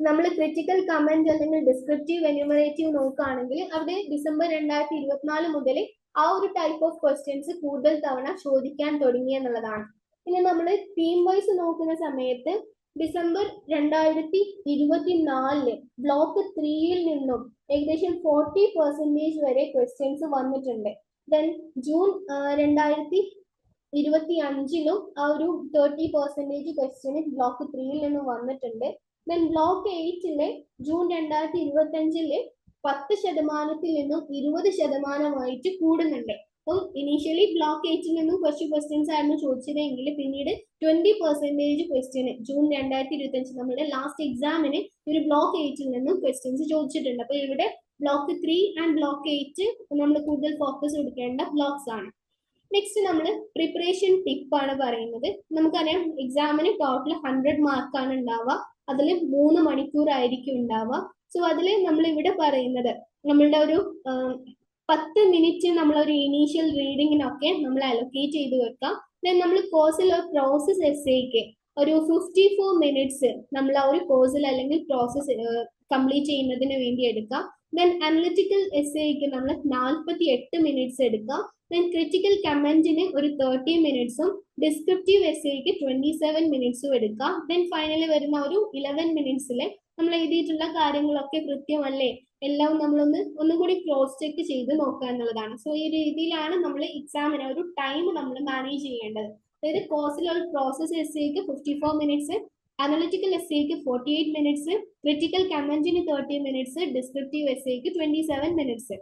നമ്മൾ ക്രിറ്റിക്കൽ കമന്റ് അല്ലെങ്കിൽ ഡിസ്ക്രിപ്റ്റീവ് എന്യൂമറേറ്റീവ് നോക്കുകയാണെങ്കിൽ അവിടെ ഡിസംബർ 2024 മുതൽ ആ ഒരു ടൈപ്പ് ഓഫ് ക്വസ്റ്റ്യൻസ് കൂടുതൽ തവണ ചോദിക്കാൻ തുടങ്ങി എന്നുള്ളതാണ്. ഇനി നമ്മൾ തീം വൈസ് നോക്കുന്ന സമയത്ത് ഡിസംബർ 2024 ബ്ലോക്ക് 3-ൽ നിന്നും ഏകദേശം 40% വരെ ക്വസ്റ്റ്യൻസ് വന്നിട്ടുണ്ട്. ദെൻ ജൂൺ 2025-ലും ആ ഒരു 30% ക്വസ്റ്റ്യൻ ബ്ലോക്ക് 3-ൽ നിന്നും വന്നിട്ടുണ്ട്. ദെൻ ബ്ലോക്ക് 8-ലെ ജൂൺ 2025-ല് 10% നിന്നും 20% കൂടുന്നുണ്ട്. അപ്പം ഇനീഷ്യലി ബ്ലോക്ക് 8-ൽ നിന്നും കുറച്ച് ക്വസ്റ്റ്യൻസ് ആയിരുന്നു ചോദിച്ചതെങ്കിൽ പിന്നീട് 20% ക്വസ്റ്റ്യൻ ജൂൺ 2025 നമ്മുടെ ലാസ്റ്റ് എക്സാമിന് ഒരു ബ്ലോക്ക് 8-ൽ നിന്നും ക്വസ്റ്റ്യൻസ് ചോദിച്ചിട്ടുണ്ട്. അപ്പൊ ഇവിടെ ബ്ലോക്ക് 3 ആൻഡ് ബ്ലോക്ക് 8 നമ്മൾ കൂടുതൽ ഫോക്കസ് കൊടുക്കേണ്ട ബ്ലോക്സ് ആണ്. നെക്സ്റ്റ് നമ്മൾ പ്രിപ്പറേഷൻ ടിപ്പ് ആണ് പറയുന്നത്. നമുക്കറിയാം എക്സാമിന് ടോട്ടൽ 100 മാർക്കാണ് ഉണ്ടാവുക. അതിൽ 3 മണിക്കൂർ ആയിരിക്കും ഉണ്ടാവുക. സോ അതിൽ നമ്മൾ ഇവിടെ പറയുന്നത് നമ്മളുടെ ഒരു 10 മിനിറ്റ് നമ്മളൊരു ഇനീഷ്യൽ റീഡിങ്ങിനൊക്കെ നമ്മൾ അലൊക്കേറ്റ് ചെയ്ത് വെക്കാം. ദെൻ നമ്മൾ കോഴ്സിൽ ഒരു പ്രോസസ് എസ്സേക്ക് ഒരു 54 മിനിറ്റ്സ് നമ്മൾ ആ ഒരു കോഴ്സിൽ അല്ലെങ്കിൽ പ്രോസസ് കംപ്ലീറ്റ് ചെയ്യുന്നതിന് വേണ്ടി എടുക്കാം. ദെൻ അനലിറ്റിക്കൽ എസ്സേക്ക് നമ്മൾ 48 മിനിറ്റ്സ് എടുക്കാം. ദെൻ ക്രിറ്റിക്കൽ കമന്റിന് ഒരു 30 മിനിറ്റ്സും ഡിസ്ക്രിപ്റ്റീവ് എസ്സേക്ക് 27 മിനിറ്റ്സും എടുക്കാം. ദെൻ ഫൈനലി വരുന്ന ഒരു 11 മിനിറ്റ്സിൽ നമ്മൾ എഴുതിയിട്ടുള്ള കാര്യങ്ങളൊക്കെ കൃത്യമല്ലേ എല്ലാം ഒന്നും കൂടി ക്രോസ് ചെക്ക് ചെയ്ത് നോക്കുക എന്നുള്ളതാണ്. സോ ഈ രീതിയിലാണ് നമ്മൾ എക്സാമിന് ഒരു ടൈം നമ്മൾ മാനേജ് ചെയ്യേണ്ടത്. അതായത് കോഴ്സിലുള്ള പ്രോസസ് എസ്സേക്ക് 54 മിനിറ്റ്സ്, അനലിറ്റിക്കൽ എസ്സേക്ക് 48 മിനിറ്റ്സ്, ക്രിറ്റിക്കൽ കമന്റിന് 30 മിനിറ്റ്സ്, ഡിസ്ക്രിപ്റ്റീവ് എസ്സേക്ക് 27 minutes.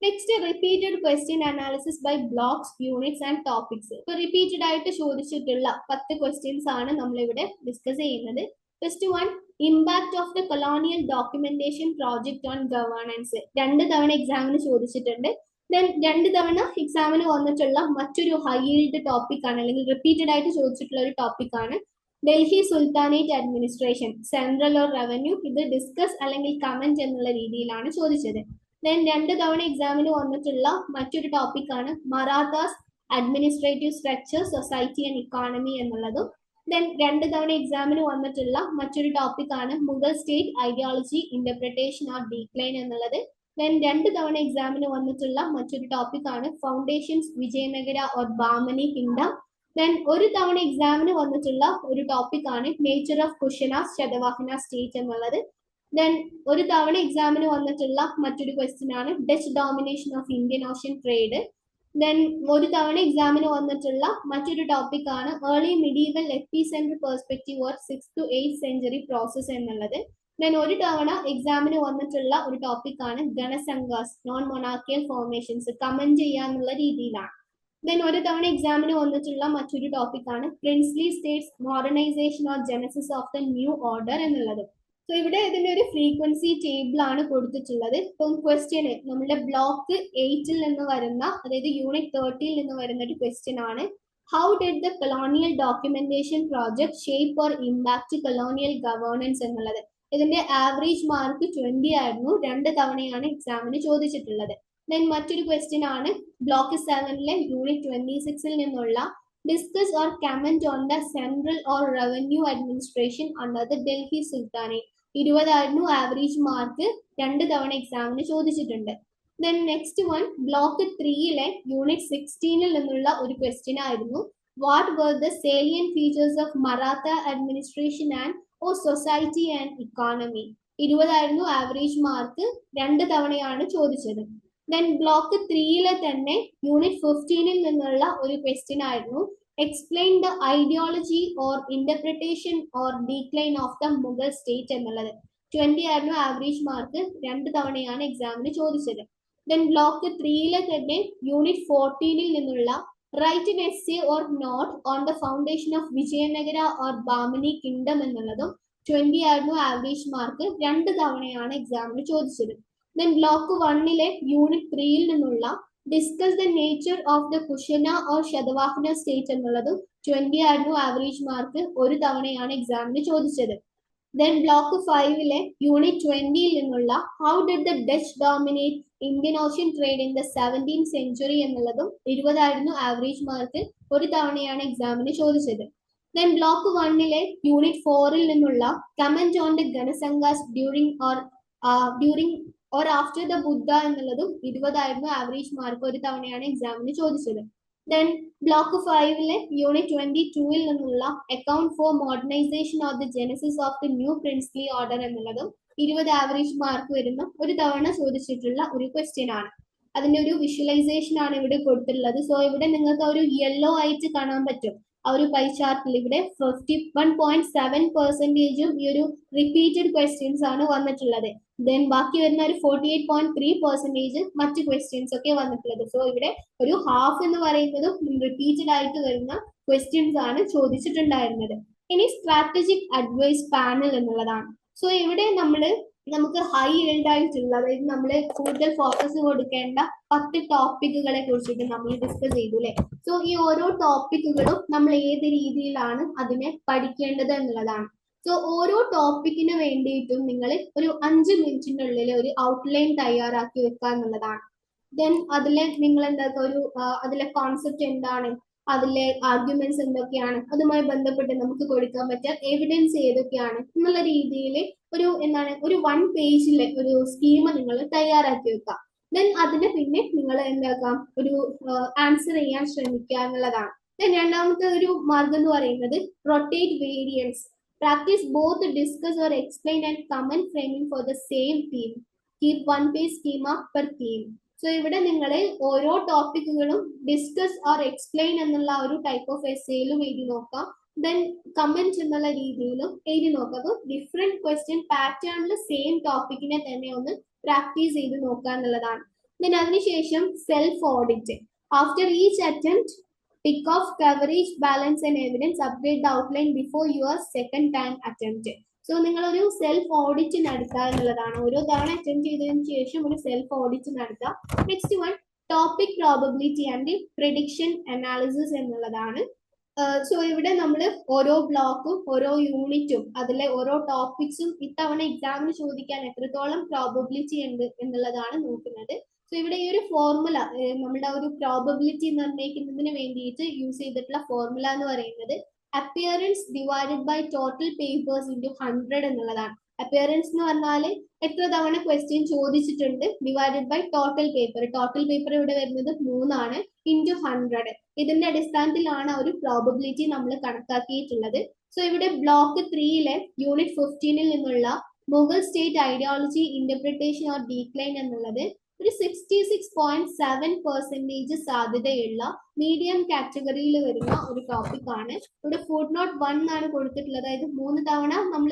Next repeated question analysis by blocks, units and topics. ഇപ്പൊ റിപ്പീറ്റഡ് ആയിട്ട് ചോദിച്ചിട്ടുള്ള 10 ക്വസ്റ്റ്യൻസ് ആണ് നമ്മളിവിടെ ഡിസ്കസ് ചെയ്യുന്നത്. First one, impact of the colonial documentation project on governance. 2 തവണ എക്സാമിന് ചോദിച്ചിട്ടുണ്ട്. ദെൻ 2 തവണ എക്സാമിന് വന്നിട്ടുള്ള മറ്റൊരു ഹൈ ഈൽഡ് ടോപ്പിക് ആണ്, അല്ലെങ്കിൽ റിപ്പീറ്റഡ് ആയിട്ട് ചോദിച്ചിട്ടുള്ള ഒരു ടോപ്പിക് ആണ് Delhi sultanate administration, central or revenue. ഇത് ഡിസ്കസ് അല്ലെങ്കിൽ കമന്റ് എന്നുള്ള രീതിയിലാണ് ചോദിച്ചത്. ദെൻ 2 തവണ എക്സാമിന് വന്നിട്ടുള്ള മറ്റൊരു ടോപ്പിക് ആണ് Marathas administrative structure, society and economy എന്നുള്ളതും. ദെൻ 2 തവണ എക്സാമിന് വന്നിട്ടുള്ള മറ്റൊരു ടോപ്പിക് ആണ് Mughal state ideology, interpretation or decline എന്നുള്ളത്. ദെൻ 2 തവണ എക്സാമിന് വന്നിട്ടുള്ള മറ്റൊരു ടോപ്പിക് ആണ് foundations Vijayanagara or Bahmani kingdom. Then 1 തവണ എക്സാമിന് വന്നിട്ടുള്ള ഒരു ടോപ്പിക് ആണ് നേച്ചർ ഓഫ് കുഷനാസ് ശതവാഹന സ്റ്റേറ്റ് എന്നുള്ളത്. ദെൻ 1 തവണ എക്സാമിന് വന്നിട്ടുള്ള മറ്റൊരു ക്വസ്റ്റ്യൻ ആണ് Dutch domination of Indian Ocean trade. Then 1 തവണ എക്സാമിന് വന്നിട്ടുള്ള മറ്റൊരു ടോപ്പിക് ആണ് early medieval epicentre perspective or 6th to 8th century process എന്നുള്ളത്. ദെൻ 1 തവണ എക്സാമിന് വന്നിട്ടുള്ള ഒരു ടോപ്പിക് ആണ് ഗണസംഘാസ്, നോൺ മൊണാർക്കിയൽ ഫോർമേഷൻസ്, കമന്റ് ചെയ്യാന്നുള്ള രീതിയിലാണ്. ദെൻ 1 തവണ എക്സാമിന് വന്നിട്ടുള്ള മറ്റൊരു ടോപ്പിക് ആണ് princely States, modernisation or Genesis of the new order എന്നുള്ളത്. സോ ഇവിടെ ഇതിന്റെ ഒരു ഫ്രീക്വൻസി ടേബിൾ ആണ് കൊടുത്തിട്ടുള്ളത്. ഇപ്പം ക്വസ്റ്റ്യന് നമ്മുടെ ബ്ലോക്ക് 8-ൽ നിന്ന് വരുന്ന, അതായത് യൂണിറ്റ് 30-ൽ നിന്ന് വരുന്ന ഒരു ക്വസ്റ്റ്യൻ ആണ് how did the colonial documentation project shape or impact colonial governance എന്നുള്ളത്. ഇതിന്റെ ആവറേജ് മാർക്ക് 20 ആയിരുന്നു. 2 തവണയാണ് എക്സാമിന് ചോദിച്ചിട്ടുള്ളത്. ദെൻ മറ്റൊരു ക്വസ്റ്റ്യൻ ആണ് ബ്ലോക്ക് 7-ലെ യൂണിറ്റ് 26-ൽ നിന്നുള്ള discuss or comment on the central or revenue administration under the Delhi sultanate. 20 ആയിരുന്നു ആവറേജ് മാർക്ക്. 2 തവണ എക്സാമിന് ചോദിച്ചിട്ടുണ്ട്. ദെൻ നെക്സ്റ്റ് വൺ ബ്ലോക്ക് 3-ലെ യൂണിറ്റ് 16-ൽ നിന്നുള്ള ഒരു ക്വസ്റ്റ്യൻ ആയിരുന്നു what were the salient features of Maratha administration and oh society and economy. 20 average mark 2 തവണയാണ് ചോദിച്ചത്. ദെൻ ബ്ലോക്ക് 3 തന്നെ യൂണിറ്റ് 15 നിന്നുള്ള ഒരു ക്വസ്റ്റ്യൻ ആയിരുന്നു, explain the ideology or interpretation or decline of the Mughal state എന്നുള്ളത്. 20 ആയിരുന്നു ആവറേജ് മാർക്ക്, 2 തവണയാണ് എക്സാമിന് ചോദിച്ചത്. ദെൻ ബ്ലോക്ക് 3 തന്നെ യൂണിറ്റ് 14 നിന്നുള്ള write an essay or note on the foundation of Vijayanagara or Bahmani kingdom എന്നുള്ളതും 20 ആയിരുന്നു ആവറേജ് മാർക്ക്, 2 തവണയാണ് എക്സാമിന് ചോദിച്ചത്. ദെൻ ബ്ലോക്ക് 1 യൂണിറ്റ് 3 നിന്നുള്ള discuss the nature of the Kushana or Satavahana state എന്നുള്ളതും 20 ആയിരുന്നു ആവറേജ് മാർക്ക്, 1 തവണയാണ് എക്സാമിന് ചോദിച്ചത്. ദെൻ ബ്ലോക്ക് 5 യൂണിറ്റ് 20 നിന്നുള്ള how did the Dutch dominate Indian Ocean trade in the 17th century എന്നുള്ളതും 20 ആയിരുന്നു ആവറേജ് മാർക്ക്, 1 തവണയാണ് എക്സാമിന് ചോദിച്ചത്. ദെൻ ബ്ലോക്ക് 1 യൂണിറ്റ് 4 നിന്നുള്ള comment on the Ganasanghas during or after the Buddha എന്നുള്ളതും 20 ആയിരുന്നു ആവറേജ് മാർക്ക്, 1 തവണയാണ് എക്സാമിന് ചോദിച്ചത്. ദെൻ ബ്ലോക്ക് 5 യൂണിറ്റ് 22 നിന്നുള്ള account for modernisation of the Genesis of the new princely order എന്നുള്ളതും 20 ആവറേജ് മാർക്ക് വരുന്ന 1 തവണ ചോദിച്ചിട്ടുള്ള ഒരു ക്വസ്റ്റ്യൻ ആണ്. അതിന്റെ ഒരു വിഷ്വലൈസേഷൻ ആണ് ഇവിടെ കൊടുത്തിട്ടുള്ളത്. സോ ഇവിടെ നിങ്ങൾക്ക് ഒരു യെല്ലോ ആയിട്ട് കാണാൻ പറ്റും ആ ഒരു പൈ ചാർട്ടിൽ. ഇവിടെ 51.7% ഈ ഒരു റിപ്പീറ്റഡ് ക്വസ്റ്റ്യൻസ് ആണ് വന്നിട്ടുള്ളത്. ദെൻ ബാക്കി വരുന്ന ഒരു 48.3% മറ്റ് ക്വസ്റ്റ്യൻസ് ഒക്കെ വന്നിട്ടുള്ളത്. സോ ഇവിടെ ഒരു ഹാഫ് എന്ന് പറയുന്നതും റിപ്പീറ്റഡ് ആയിട്ട് വരുന്ന ക്വസ്റ്റ്യൻസ് ആണ് ചോദിച്ചിട്ടുണ്ടായിരുന്നത്. ഇനി സ്ട്രാറ്റജിക് അഡ്വൈസ് പാനൽ എന്നുള്ളതാണ്. സോ ഇവിടെ നമുക്ക് ഹൈ ഈൽഡ് ആയിട്ടുള്ള, അതായത് നമ്മൾ കൂടുതൽ ഫോക്കസ് കൊടുക്കേണ്ട 10 ടോപ്പിക്കുകളെ കുറിച്ചിട്ട് നമ്മൾ ഡിസ്കസ് ചെയ്തു അല്ലെ. സോ ഈ ഓരോ ടോപ്പിക്കുകളും നമ്മൾ ഏത് രീതിയിലാണ് അതിനെ പഠിക്കേണ്ടത് എന്നുള്ളതാണ്. സോ ഓരോ ടോപ്പിക്കിന് വേണ്ടിയിട്ടും നിങ്ങൾ ഒരു 5 മിനിറ്റിനുള്ളിൽ ഒരു ഔട്ട്ലൈൻ തയ്യാറാക്കി വെക്കുക എന്നുള്ളതാണ്. ദെൻ അതിലെ നിങ്ങൾ അതിലെ കോൺസെപ്റ്റ് എന്താണ്, അതിലെ ആർഗ്യുമെന്റ്സ് എന്തൊക്കെയാണ്, അതുമായി ബന്ധപ്പെട്ട് നമുക്ക് കൊടുക്കാൻ പറ്റിയ എവിഡൻസ് ഏതൊക്കെയാണ് എന്നുള്ള രീതിയിൽ ഒരു 1 പേജിലെ ഒരു സ്കീം നിങ്ങൾ തയ്യാറാക്കി വെക്കാം. ദെൻ അതിന് പിന്നെ നിങ്ങൾ ഒരു ആൻസർ ചെയ്യാൻ ശ്രമിക്കുക എന്നുള്ളതാണ്. ദെൻ രണ്ടാമത്തെ ഒരു മാർഗം എന്ന് പറയുന്നത് rotate variance. Practice both discuss or explain and comment framing for the same theme. Keep 1 page schema per theme. So ഇവിടെ നിങ്ങൾ ഓരോ ടോപ്പിക്കുകളും ഡിസ്കസ് ഓർ എക്സ്പ്ലെയിൻ എന്നുള്ള ഒരു ടൈപ്പ് ഓഫ് എസ്സേയിലും എഴുതി നോക്കാം. ദെൻ കമന്റ് എന്നുള്ള രീതിയിലും എഴുതി നോക്കാം. അപ്പോൾ ഡിഫറെന്റ് ക്വസ്റ്റ്യൻ പാറ്റേണിൽ സെയിം ടോപ്പിക്കിനെ തന്നെ ഒന്ന് പ്രാക്ടീസ് ചെയ്ത് നോക്കുക എന്നുള്ളതാണ്. ദെൻ അതിനുശേഷം self audit. After each attempt pick off coverage, balance and evidence, update the outline before your second time attempt. So നിങ്ങളൊരു സെൽഫ് ഓഡിറ്റ് നടത്തുക എന്നുള്ളതാണ്. ഓരോ തവണ അറ്റംപ്റ്റ് ചെയ്തതിനു ശേഷം ഒരു സെൽഫ് ഓഡിറ്റ് നടത്തുക. Next one topic probability and prediction analysis എന്നുള്ളതാണ്. സോ ഇവിടെ നമ്മൾ ഓരോ ബ്ലോക്കും ഓരോ യൂണിറ്റും അതിലെ ഓരോ ടോപ്പിക്സും ഇത്തവണ എക്സാമിന് ചോദിക്കാൻ എത്രത്തോളം പ്രോബബിലിറ്റി ഉണ്ട് എന്നുള്ളതാണ് നോക്കുന്നത്. സോ ഇവിടെ ഈ ഒരു ഫോർമുല, നമ്മുടെ ഒരു പ്രോബബിലിറ്റി നിർണ്ണയിക്കുന്നതിന് വേണ്ടിയിട്ട് യൂസ് ചെയ്തിട്ടുള്ള ഫോർമുല എന്ന് പറയുന്നത് appearance divided by total papers into 100 എന്നുള്ളതാണ്. അപ്പിയറൻസ് എന്ന് പറഞ്ഞാൽ എത്ര തവണ ക്വസ്റ്റ്യൻ ചോദിച്ചിട്ടുണ്ട് divided by total paper. Total paper ഇവിടെ വരുന്നത് 3 ആണ്, ഇൻറ്റു 100. ഇതിന്റെ അടിസ്ഥാനത്തിലാണ് ഒരു പ്രോബബിലിറ്റി നമ്മൾ കണക്കാക്കിയിട്ടുള്ളത്. സോ ഇവിടെ ബ്ലോക്ക് 3 യൂണിറ്റ് 15 നിന്നുള്ള Mughal state ideology interpretation or decline എന്നുള്ളത് ഒരു 66.7% സാധ്യതയുള്ള മീഡിയം കാറ്റഗറിയിൽ വരുന്ന ഒരു ടോപ്പിക് ആണ്. ഇവിടെ ഫുഡ് നോട്ട് 1 ആണ് കൊടുത്തിട്ടുള്ളത്. അതായത് 3 തവണ നമ്മൾ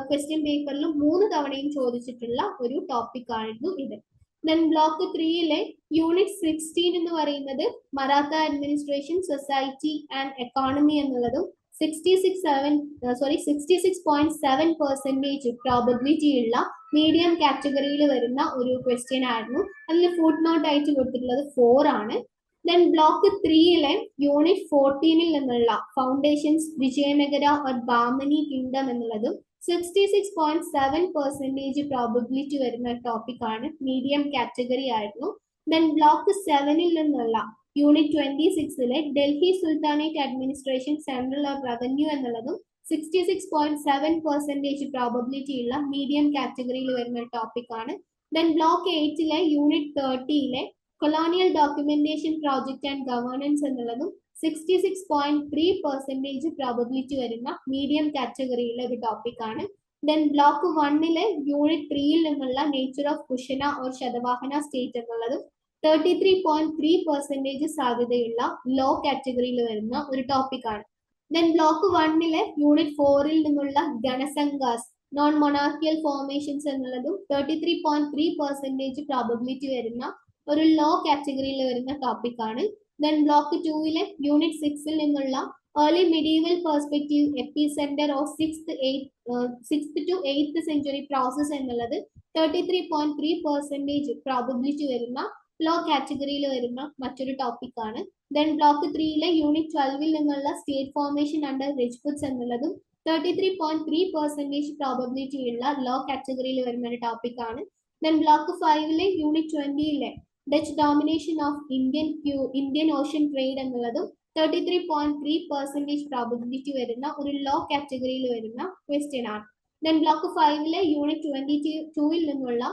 ക്വസ്റ്റ്യൻ പേപ്പറിലും 3 തവണയും ചോദിച്ചിട്ടുള്ള ഒരു ടോപ്പിക് ആയിരുന്നു ഇത്. ദെൻ ബ്ലോക്ക് 3 യൂണിറ്റ് 16 എന്ന് പറയുന്നത് Maratha administration, society and economy എന്നുള്ളതും 66.7% പ്രോബബിലിറ്റി ഉള്ള മീഡിയം കാറ്റഗറിയിൽ വരുന്ന ഒരു ക്വസ്റ്റ്യൻ ആയിരുന്നു. അതിൽ ഫുഡ് നോട്ട് ആയിട്ട് കൊടുത്തിട്ടുള്ളത് 4 ആണ്. ദെൻ ബ്ലോക്ക് 3 യൂണിറ്റ് 14 നിന്നുള്ള foundations Vijayanagara or Bahmani kingdom എന്നുള്ളതും 66.7% പ്രോബബിലിറ്റി വരുന്ന ടോപ്പിക് ആണ്, മീഡിയം കാറ്റഗറി ആയിരുന്നു. ദെൻ ബ്ലോക്ക് 7 നിന്നുള്ള unit 26 Delhi sultanate administration central of revenue എന്നുള്ളതും 66.7% പ്രോബബിലിറ്റി ഉള്ള മീഡിയം കാറ്റഗറിയിൽ വരുന്ന ടോപ്പിക് ആണ്. Then block 8 unit 30 colonial documentation project and governance എന്നുള്ളതും 66.3% പ്രോബബിലിറ്റി വരുന്ന മീഡിയം കാറ്റഗറിയിലെ ഒരു ടോപ്പിക് ആണ്. ദെൻ ബ്ലോക്ക് 1-ലെ യൂണിറ്റ് 3-ൽ നിന്നുള്ള nature of Kushana or Satavahana state എന്നുള്ളതും 33.3% സാധ്യതയുള്ള ലോ കാറ്റഗറിയിൽ വരുന്ന ഒരു ടോപ്പിക്കാണ്. ദെൻ ബ്ലോക്ക് 1-ലെ യൂണിറ്റ് 4-ൽ നിന്നുള്ള ഗണസംഘാസ് നോൺ മൊണാർക്കിയൽ ഫോർമേഷൻസ് എന്നുള്ളതും 33.3% പ്രോബബിലിറ്റി വരുന്ന ഒരു ലോ കാറ്റഗറിയിൽ വരുന്ന ടോപ്പിക്കാണ്. ദെൻ ബ്ലോക്ക് 2-ലെ യൂണിറ്റ് 6-ൽ നിന്നുള്ള early medieval perspective epicenter of 6th to 8th century process എന്നുള്ളത് 33.3% പ്രോബബിലിറ്റി വരുന്ന ലോ കാറ്റഗറിയിൽ വരുന്ന മറ്റൊരു ടോപ്പിക്കാണ്. ദെൻ ബ്ലോക്ക് 3-ലെ യൂണിറ്റ് 12-ൽ നിന്നുള്ള സ്റ്റേറ്റ് ഫോർമേഷൻ അണ്ടർ രജ്പുത്സ് എന്നുള്ളതും 33.3% പ്രോബബിലിറ്റി ഉള്ള ലോ കാറ്റഗറിയിൽ വരുന്ന ഒരു ടോപ്പിക്കാണ്. ദെൻ ബ്ലോക്ക് 5-ലെ യൂണിറ്റ് 20-ലെ Dutch domination of Indian Ocean trade എന്നുള്ളതും 33.3% പ്രോബബിലിറ്റി വരുന്ന ഒരു ലോ കാറ്റഗറിയിൽ വരുന്ന ക്വസ്റ്റ്യൻ ആണ്. ദെൻ ബ്ലോക്ക് 5-ലെ യൂണിറ്റ് 22-ൽ നിന്നുള്ള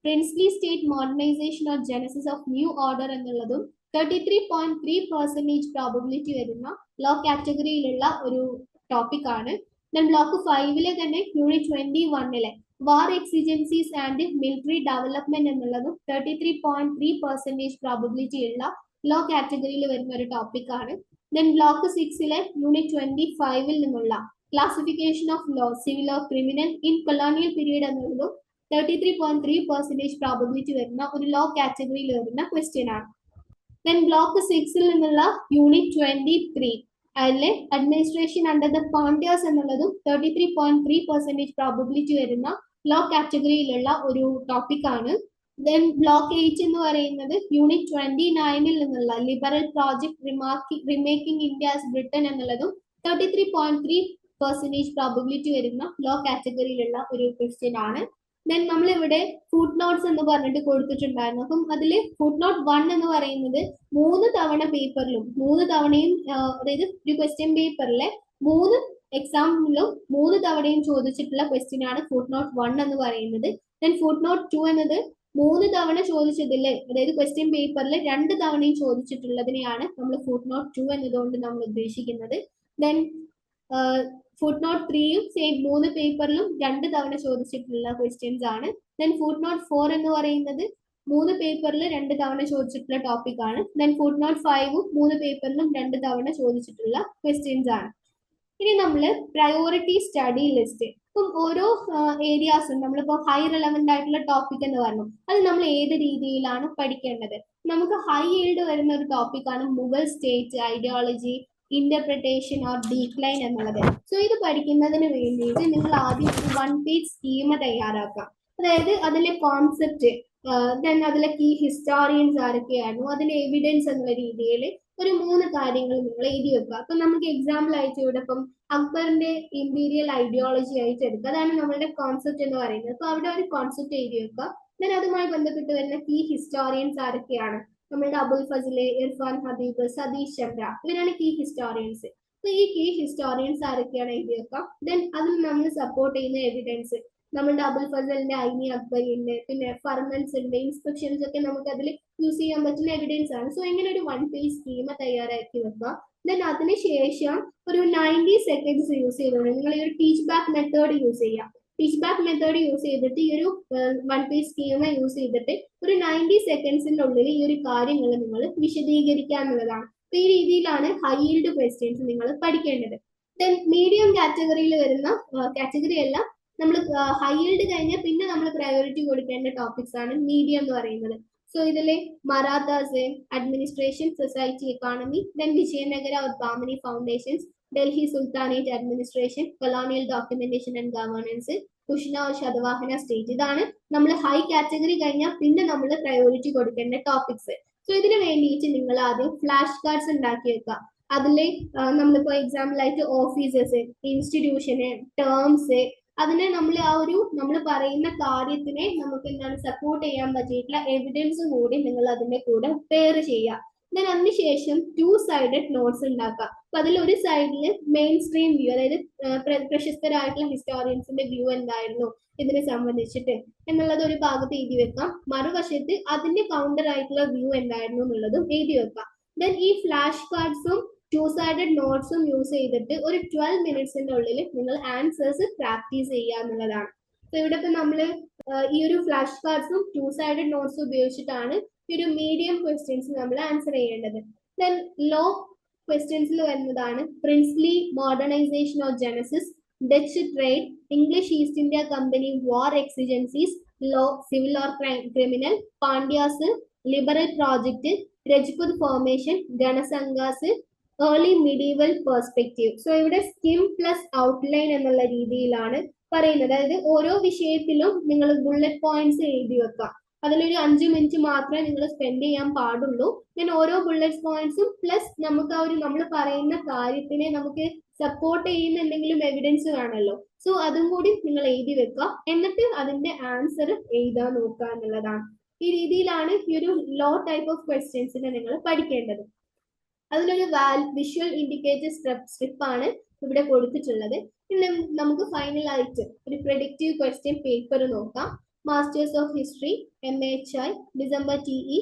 princely state modernisation or Genesis of new order എന്നുള്ളതും 33.3% പ്രോബബിലിറ്റി വരുന്ന ലോ കാറ്റഗറിയിലുള്ള ഒരു ടോപ്പിക്കാണ്. ദെൻ ബ്ലോക്ക് 5-ലെ തന്നെ യൂണിറ്റ് 21-ലെ war exigencies and military development എന്നുള്ളതും 33.3% പ്രോബബിലിറ്റി ഉള്ള ലോ കാറ്റഗറിയിൽ വരുന്ന ഒരു ടോപ്പിക്കാണ്. ദെൻ ബ്ലോക്ക് 6-ലെ യൂണിറ്റ് 25-ൽ നിന്നുള്ള classification of law civil or criminal in colonial period എന്നുള്ളതും 33.3% പ്രോബബിലിറ്റി വരുന്ന ഒരു ലോ കാറ്റഗറിയിൽ വരുന്ന ക്വസ്റ്റ്യൻ ആണ്. ദെൻ ബ്ലോക്ക് 6-ൽ നിന്നുള്ള യൂണിറ്റ് 23 അതിലെ അഡ്മിനിസ്ട്രേഷൻ അണ്ടർ ദ പോണ്ടിയാസ് എന്നുള്ളതും 33.3% പ്രോബബിലിറ്റി വരുന്ന ലോ കാറ്റഗറിയിലുള്ള ഒരു ടോപ്പിക്കാണ്. ദെൻ ബ്ലോക്ക് 8 എന്ന് പറയുന്നത് യൂണിറ്റ് 29-ൽ നിന്നുള്ള liberal project remaking India as Britain എന്നുള്ളതും 33.3% പ്രോബബിലിറ്റി വരുന്ന ലോ കാറ്റഗറിയിലുള്ള ഒരു ക്വസ്റ്റ്യൻ ആണ്. ദെൻ നമ്മളിവിടെ ഫുട് നോട്ട്സ് എന്ന് പറഞ്ഞിട്ട് കൊടുത്തിട്ടുണ്ടായിരുന്നു. അപ്പം അതിൽ ഫുട് നോട്ട് 1 എന്ന് പറയുന്നത് 3 തവണ പേപ്പറിലും 3 തവണയും അതായത് ഒരു ക്വസ്റ്റ്യൻ പേപ്പറിലെ 3 എക്സാമിലും 3 തവണയും ചോദിച്ചിട്ടുള്ള ക്വസ്റ്റ്യൻ ആണ് ഫുട് നോട്ട് 1 എന്ന് പറയുന്നത്. ദെൻ ഫുട് നോട്ട് 2 എന്നത് 3 തവണ ചോദിച്ചതില് അതായത് ക്വസ്റ്റ്യൻ പേപ്പറിൽ 2 തവണയും ചോദിച്ചിട്ടുള്ളതിനെയാണ് നമ്മൾ ഫുട് നോട്ട് 2 എന്നതുകൊണ്ട് നമ്മൾ ഉദ്ദേശിക്കുന്നത്. ദെൻ ഫുട് നോട്ട് 3യും സെയിം 3 പേപ്പറിലും 2 തവണ ചോദിച്ചിട്ടുള്ള ക്വസ്റ്റ്യൻസ് ആണ്. ദെൻ ഫുട് നോട്ട് 4 എന്ന് പറയുന്നത് 3 പേപ്പറിൽ 2 തവണ ചോദിച്ചിട്ടുള്ള ടോപ്പിക് ആണ്. ദെൻ ഫുട് നോട്ട് 5ഉം 3 പേപ്പറിലും 2 തവണ ചോദിച്ചിട്ടുള്ള ക്വസ്റ്റ്യൻസ് ആണ്. ഇനി നമ്മൾ പ്രയോറിറ്റി സ്റ്റഡി ലിസ്റ്റ്. ഇപ്പം ഓരോ ഏരിയാസും നമ്മളിപ്പോൾ ഹൈ റെലവെന്റ് ആയിട്ടുള്ള ടോപ്പിക് എന്ന് പറഞ്ഞു, അത് നമ്മൾ ഏത് രീതിയിലാണ് പഠിക്കേണ്ടത്? നമുക്ക് ഹൈ ഈൽഡ് വരുന്ന ഒരു ടോപ്പിക്കാണ് Mughal state ideology interpretation or decline എന്നുള്ളത്. സോ ഇത് പഠിക്കുന്നതിന് വേണ്ടിയിട്ട് നിങ്ങൾ ആദ്യം ഒരു 1 പേജ് സ്കീമ തയ്യാറാക്കാം. അതായത് അതിലെ കോൺസെപ്റ്റ്, ദെൻ അതിലെ കീ ഹിസ്റ്റോറിയൻസ് ആരൊക്കെയായിരുന്നു, അതിന്റെ എവിഡൻസ് എന്നുള്ള രീതിയിൽ ഒരു 3 കാര്യങ്ങൾ നിങ്ങൾ എഴുതി വെക്കുക. അപ്പൊ നമുക്ക് എക്സാമ്പിൾ ആയിട്ട് ഇവിടെ ഇപ്പം അക്ബറിന്റെ ഇമ്പീരിയൽ ഐഡിയോളജി ആയിട്ട് എടുക്കുക. അതാണ് നമ്മളുടെ കോൺസെപ്റ്റ് എന്ന് പറയുന്നത്. അപ്പൊ അവിടെ ഒരു കോൺസെപ്റ്റ് എഴുതി വെക്കുക. ദെൻ അതുമായി ബന്ധപ്പെട്ട് വരുന്ന കീ ഹിസ്റ്റോറിയൻസ് ആരൊക്കെയാണ്? നമ്മളുടെ അബുൽ ഫസല്, ഇർഫാൻ ഹബീബ്, സതീഷ് ചന്ദ്ര, ഇവരാണ് കീ ഹിസ്റ്റോറിയൻസ്. അപ്പൊ ഈ കീ ഹിസ്റ്റോറിയൻസ് ആരൊക്കെയാണ് എഴുതി വെക്കാം. ദെൻ അതിൽ നമ്മൾ സപ്പോർട്ട് ചെയ്യുന്ന എവിഡൻസ്, നമ്മളുടെ അബുൽ ഫസലിന്റെ ഐനി അക്ബറിന്റെ, പിന്നെ ഫർമൻസ് ഉണ്ട്, ഇൻസ്പെക്ഷൻസ് ഒക്കെ നമുക്ക് അതിൽ യൂസ് ചെയ്യാൻ പറ്റുന്ന എവിഡൻസ് ആണ്. സോ ഇങ്ങനെ ഒരു 1 പേജ് സ്കീമ തയ്യാറാക്കി വെക്കുക. ദെൻ അതിനുശേഷം ഒരു 90 സെക്കൻഡ്സ് യൂസ് ചെയ്തോളൂ. നിങ്ങൾ ഈ ഒരു ടീച്ച് ബാക്ക് മെത്തേഡ് യൂസ് ചെയ്യാം. ടീച്ച് ബാക്ക് മെത്തേഡ് യൂസ് ചെയ്തിട്ട് ഈ ഒരു 1 പേജ് സ്കീമ യൂസ് ചെയ്തിട്ട് ഒരു 90 സെക്കൻഡ്സിന്റെ ഉള്ളിൽ ഈ ഒരു കാര്യങ്ങൾ നിങ്ങൾ വിശദീകരിക്കാന്നുള്ളതാണ്. അപ്പൊ ഈ രീതിയിലാണ് ഹൈ ഈൽഡ് ക്വസ്റ്റ്യൻസ് നിങ്ങൾ പഠിക്കേണ്ടത്. ദെൻ മീഡിയം കാറ്റഗറിയിൽ വരുന്ന കാറ്റഗറി എല്ലാം നമ്മൾ ഹൈ ഈൽഡ് കഴിഞ്ഞാൽ പിന്നെ നമ്മൾ പ്രയോറിറ്റി കൊടുക്കേണ്ട ടോപ്പിക്സ് ആണ് മീഡിയം എന്ന് പറയുന്നത്. സോ ഇതിലെ Marathas, administration, society, economy, then Vijayanagara or Bahmani foundations, Delhi sultanate administration, colonial documentation and governance, Kushana or Satavahana state. ഇതാണ് നമ്മൾ ഹൈ കാറ്റഗറി കഴിഞ്ഞാൽ പിന്നെ നമ്മൾ പ്രയോറിറ്റി കൊടുക്കേണ്ട ടോപ്പിക്സ്. സോ ഇതിന് വേണ്ടിയിട്ട് നിങ്ങൾ ആദ്യം ഫ്ലാഷ് കാർഡ്സ് ഉണ്ടാക്കി വെക്കുക. അതിലെ നമ്മളിപ്പോ എക്സാമ്പിൾ ആയിട്ട് ഓഫീസേഴ്സ്, ഇൻസ്റ്റിറ്റ്യൂഷന്, ടേംസ്, അതിനെ നമ്മൾ ആ ഒരു നമ്മൾ പറയുന്ന കാര്യത്തിനെ നമുക്ക് എന്താണ് സപ്പോർട്ട് ചെയ്യാൻ പറ്റിയിട്ടുള്ള എവിഡൻസും കൂടി നിങ്ങൾ അതിന്റെ കൂടെ പെയർ ചെയ്യുക. ദെൻ അതിനുശേഷം 2 സൈഡഡ് നോട്ട്സ് ഉണ്ടാക്കുക. അപ്പൊ അതിൽ ഒരു സൈഡിൽ മെയിൻ സ്ട്രീം വ്യൂ, അതായത് പ്രശസ്തരായിട്ടുള്ള ഹിസ്റ്റോറിയൻസിന്റെ വ്യൂ എന്തായിരുന്നു ഇതിനെ സംബന്ധിച്ചിട്ട് എന്നുള്ളത് ഒരു ഭാഗത്ത് എഴുതി വെക്കാം. മറുവശത്ത് അതിന്റെ കൗണ്ടർ ആയിട്ടുള്ള വ്യൂ എന്തായിരുന്നു എന്നുള്ളതും എഴുതി വെക്കാം. ദെൻ ഈ ഫ്ലാഷ് കാർഡ്സും 2-sided നോട്ട്സും യൂസ് ചെയ്തിട്ട് ഒരു 12 മിനിറ്റ്സിന്റെ ഉള്ളിൽ നിങ്ങൾ ആൻസേഴ്സ് പ്രാക്ടീസ് ചെയ്യുക എന്നുള്ളതാണ്. സോ ഇവിടെ ഇപ്പൊ നമ്മള് ഈ ഒരു ഫ്ലാഷ് കാർഡ്സും 2-sided നോട്ട്സും ഉപയോഗിച്ചിട്ടാണ് ഈ ഒരു മീഡിയം ക്വസ്റ്റ്യൻസ് നമ്മൾ ആൻസർ ചെയ്യേണ്ടത്. ദെൻ ലോ ക്വസ്റ്റ്യൻസിൽ വരുന്നതാണ് princely modernisation of genesis, Dutch trade, English East India company war exigencies, law civil or criminal, Pandyas, liberal project, Rajput formation, Ganasanghas, early medieval perspective. So ഇവിടെ സ്കിം പ്ലസ് ഔട്ട്ലൈൻ എന്നുള്ള രീതിയിലാണ് പറയുന്നത്. അതായത് ഓരോ വിഷയത്തിലും നിങ്ങൾ ബുള്ളറ്റ് പോയിന്റ്സ് എഴുതി വെക്കാം. അതിലൊരു 5 മിനിറ്റ് മാത്രമേ നിങ്ങൾ സ്പെൻഡ് ചെയ്യാൻ പാടുള്ളൂ. ദെൻ ഓരോ ബുള്ളറ്റ് പോയിന്റ്സും പ്ലസ് നമുക്ക് ആ ഒരു നമ്മൾ പറയുന്ന കാര്യത്തിനെ നമുക്ക് സപ്പോർട്ട് ചെയ്യുന്ന എന്തെങ്കിലും എവിഡൻസ് വേണമല്ലോ. സോ അതും കൂടി നിങ്ങൾ എഴുതി വെക്കുക. എന്നിട്ട് അതിന്റെ ആൻസർ എഴുതാൻ നോക്കുക എന്നുള്ളതാണ്. ഈ രീതിയിലാണ് ഈ ഒരു ലോ ടൈപ്പ് ഓഫ് ക്വസ്റ്റ്യൻസിനെ നിങ്ങൾ പഠിക്കേണ്ടത്. അതിലൊരു വിഷ്വൽ ഇൻഡിക്കേറ്റർ സ്ട്രിപ്പ് ആണ് ഇവിടെ കൊടുത്തിട്ടുള്ളത്. പിന്നെ നമുക്ക് ഫൈനൽ ആയിട്ട് ഒരു പ്രെഡിക്റ്റീവ് ക്വസ്റ്റ്യൻ പേപ്പർ നോക്കാം. Masters of history MHI December TE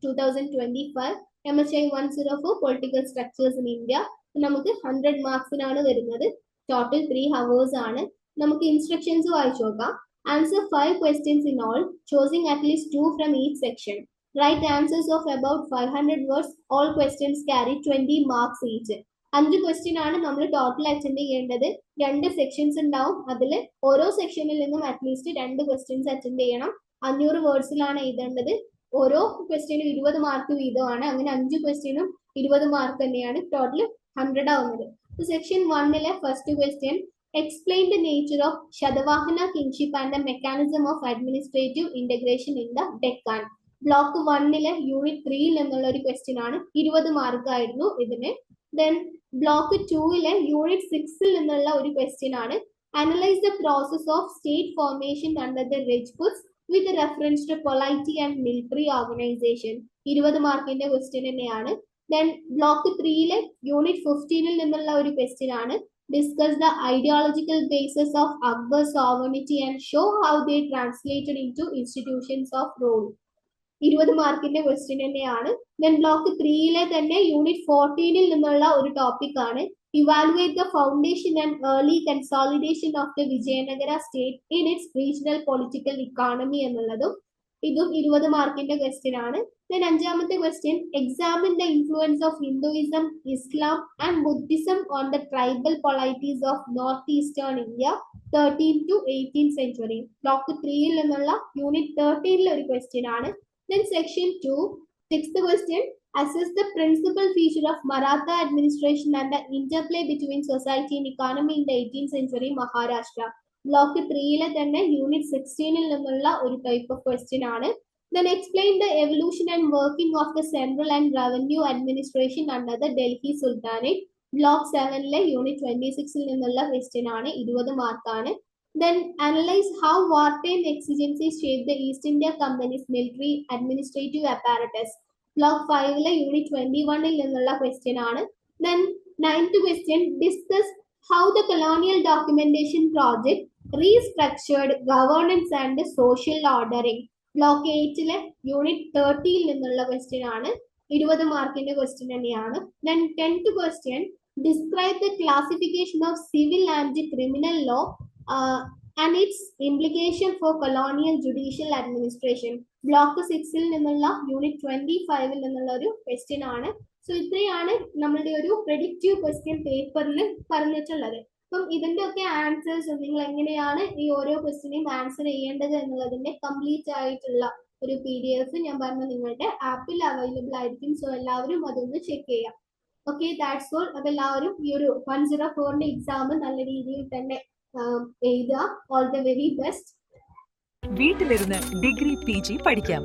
2025, MHI 104 political structures in India. നമുക്ക് 100 മാർക്സിനാണ് വരുന്നത്. ടോട്ടൽ 3 hours ആണ്. നമുക്ക് ഇൻസ്ട്രക്ഷൻസ് വായിച്ചു നോക്കാം. Answer 5 questions in all, choosing at least 2 from each section. Write answers of about 500 words. All questions carry 20 marks each. 5 question ആണ് നമ്മൾ total attend ചെയ്യേണ്ടത്. 2 sections ഉണ്ടാവും. അതിൽ ഓരോ സെക്ഷനിൽ നിന്നും അറ്റ്ലീസ്റ്റ് 2 ക്വസ്റ്റ്യൻസ് അറ്റൻഡ് ചെയ്യണം. 500 വേർഡ്സിലാണ് എഴുതേണ്ടത്. ഓരോ ക്വസ്റ്റ്യനും 20 മാർക്ക് വീതമാണ്. അങ്ങനെ 5 ക്വസ്റ്റ്യനും 20 മാർക്ക് തന്നെയാണ്. ടോട്ടൽ 100 ആവുന്നത്. Section 1 first question, explain the nature of Shatavahana kingship and the mechanism of administrative integration in the Deccan. Block 1 unit 3 എന്നുള്ള ഒരു ക്വസ്റ്റ്യൻ ആണ്. 20 മാർക്ക് ആയിരുന്നു ഇതിന്. ദെൻ ബ്ലോക്ക് 2 യൂണിറ്റ് 6 നിന്നുള്ള ഒരു ക്വസ്റ്റ്യൻ ആണ്. Analyse the process of state formation under the Rajputs with reference to polity and military organisation. 20 മാർക്കിന്റെ question തന്നെയാണ്. ദെൻ ബ്ലോക്ക് 3 യൂണിറ്റ് 15 നിന്നുള്ള ഒരു ക്വസ്റ്റ്യൻ ആണ്. Discuss the ideological basis of Akbar's sovereignty and show how they translated into institutions of rule. 20 മാർക്കിന്റെ question തന്നെയാണ്. Then block 3 തന്നെ unit 14 നിന്നുള്ള ഒരു ടോപ്പിക് ആണ്. Evaluate the foundation and early consolidation of the Vijayanagara state in its regional political economy എന്നുള്ളതും ഇതും 20 മാർക്കിന്റെ question ആണ്. ദെൻ 5ാമത്തെ question, examine the influence of Hinduism, Islam and Buddhism on the tribal polities of north eastern India 13th to 18th century. Block 3 നിന്നുള്ള unit 13 ഒരു question ആണ്. Then section 2, 6th question, assess the principal feature of Maratha administration and the interplay between society and economy in the 18th century Maharashtra. Block 3 തന്നെ unit 16 നിന്നുള്ള ഒരു type of question ആണ്. Then explain the evolution and working of the central and revenue administration under the Delhi Sultanate. Block 7 unit 26 നിന്നുള്ള question ആണ്. 20 മാർക്കാണ്. Then analyze how wartime exigencies shape the East India Company's military administrative apparatus. Block 5 unit 21 നിന്നുള്ള question ആണ്. Then 9th question, discuss how the colonial documentation project restructured governance and social ordering. Block 8 unit 30 നിന്നുള്ള question ആണ്. 20 മാർക്കിന്റെ question തന്നെയാണ്. Then 10th question, describe the classification of civil and criminal law and its implication for colonial judicial administration. Block 6 നിന്നുള്ള unit 25 നിന്നുള്ള ഒരു question ആണ്. So ഇത്രയാണ് നമ്മളുടെ ഒരു പ്രെഡിക്റ്റീവ് ക്വസ്റ്റ്യൻ പേപ്പറിൽ പറഞ്ഞിട്ടുള്ളത്. അപ്പം ഇതിന്റെ ഒക്കെ ആൻസേഴ്സ് നിങ്ങൾ എങ്ങനെയാണ് ഈ ഓരോ ക്വസ്റ്റ്യനെയും ആൻസർ ചെയ്യേണ്ടത് എന്നുള്ളതിന്റെ കംപ്ലീറ്റ് ആയിട്ടുള്ള ഒരു PDF ഞാൻ പറഞ്ഞ നിങ്ങളുടെ ആപ്പിൽ അവൈലബിൾ ആയിരിക്കും. സോ എല്ലാവരും അതൊന്ന് ചെക്ക് ചെയ്യാം. Okay, that's all. അപ്പൊ എല്ലാവരും ഈ ഒരു 104ന്റെ എക്സാം നല്ല രീതിയിൽ തന്നെ എഴുതുക. All the very best. വീട്ടിലിരുന്ന് ഡിഗ്രി PG പഠിക്കാം.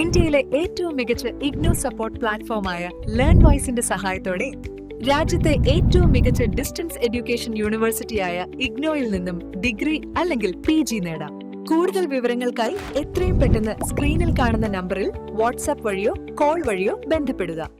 ഇന്ത്യയിലെ ഏറ്റവും മികച്ച ഇഗ്നോ സപ്പോർട്ട് പ്ലാറ്റ്ഫോമായ ലേൺവൈസിന്റെ സഹായത്തോടെ രാജ്യത്തെ ഏറ്റവും മികച്ച ഡിസ്റ്റൻസ് എഡ്യൂക്കേഷൻ യൂണിവേഴ്സിറ്റിയായ ഇഗ്നോയിൽ നിന്നും ഡിഗ്രി അല്ലെങ്കിൽ PG നേടാം. കൂടുതൽ വിവരങ്ങൾക്കായി എത്രയും പെട്ടെന്ന് സ്ക്രീനിൽ കാണുന്ന നമ്പറിൽ വാട്സാപ്പ് വഴിയോ കോൾ വഴിയോ ബന്ധപ്പെടുക.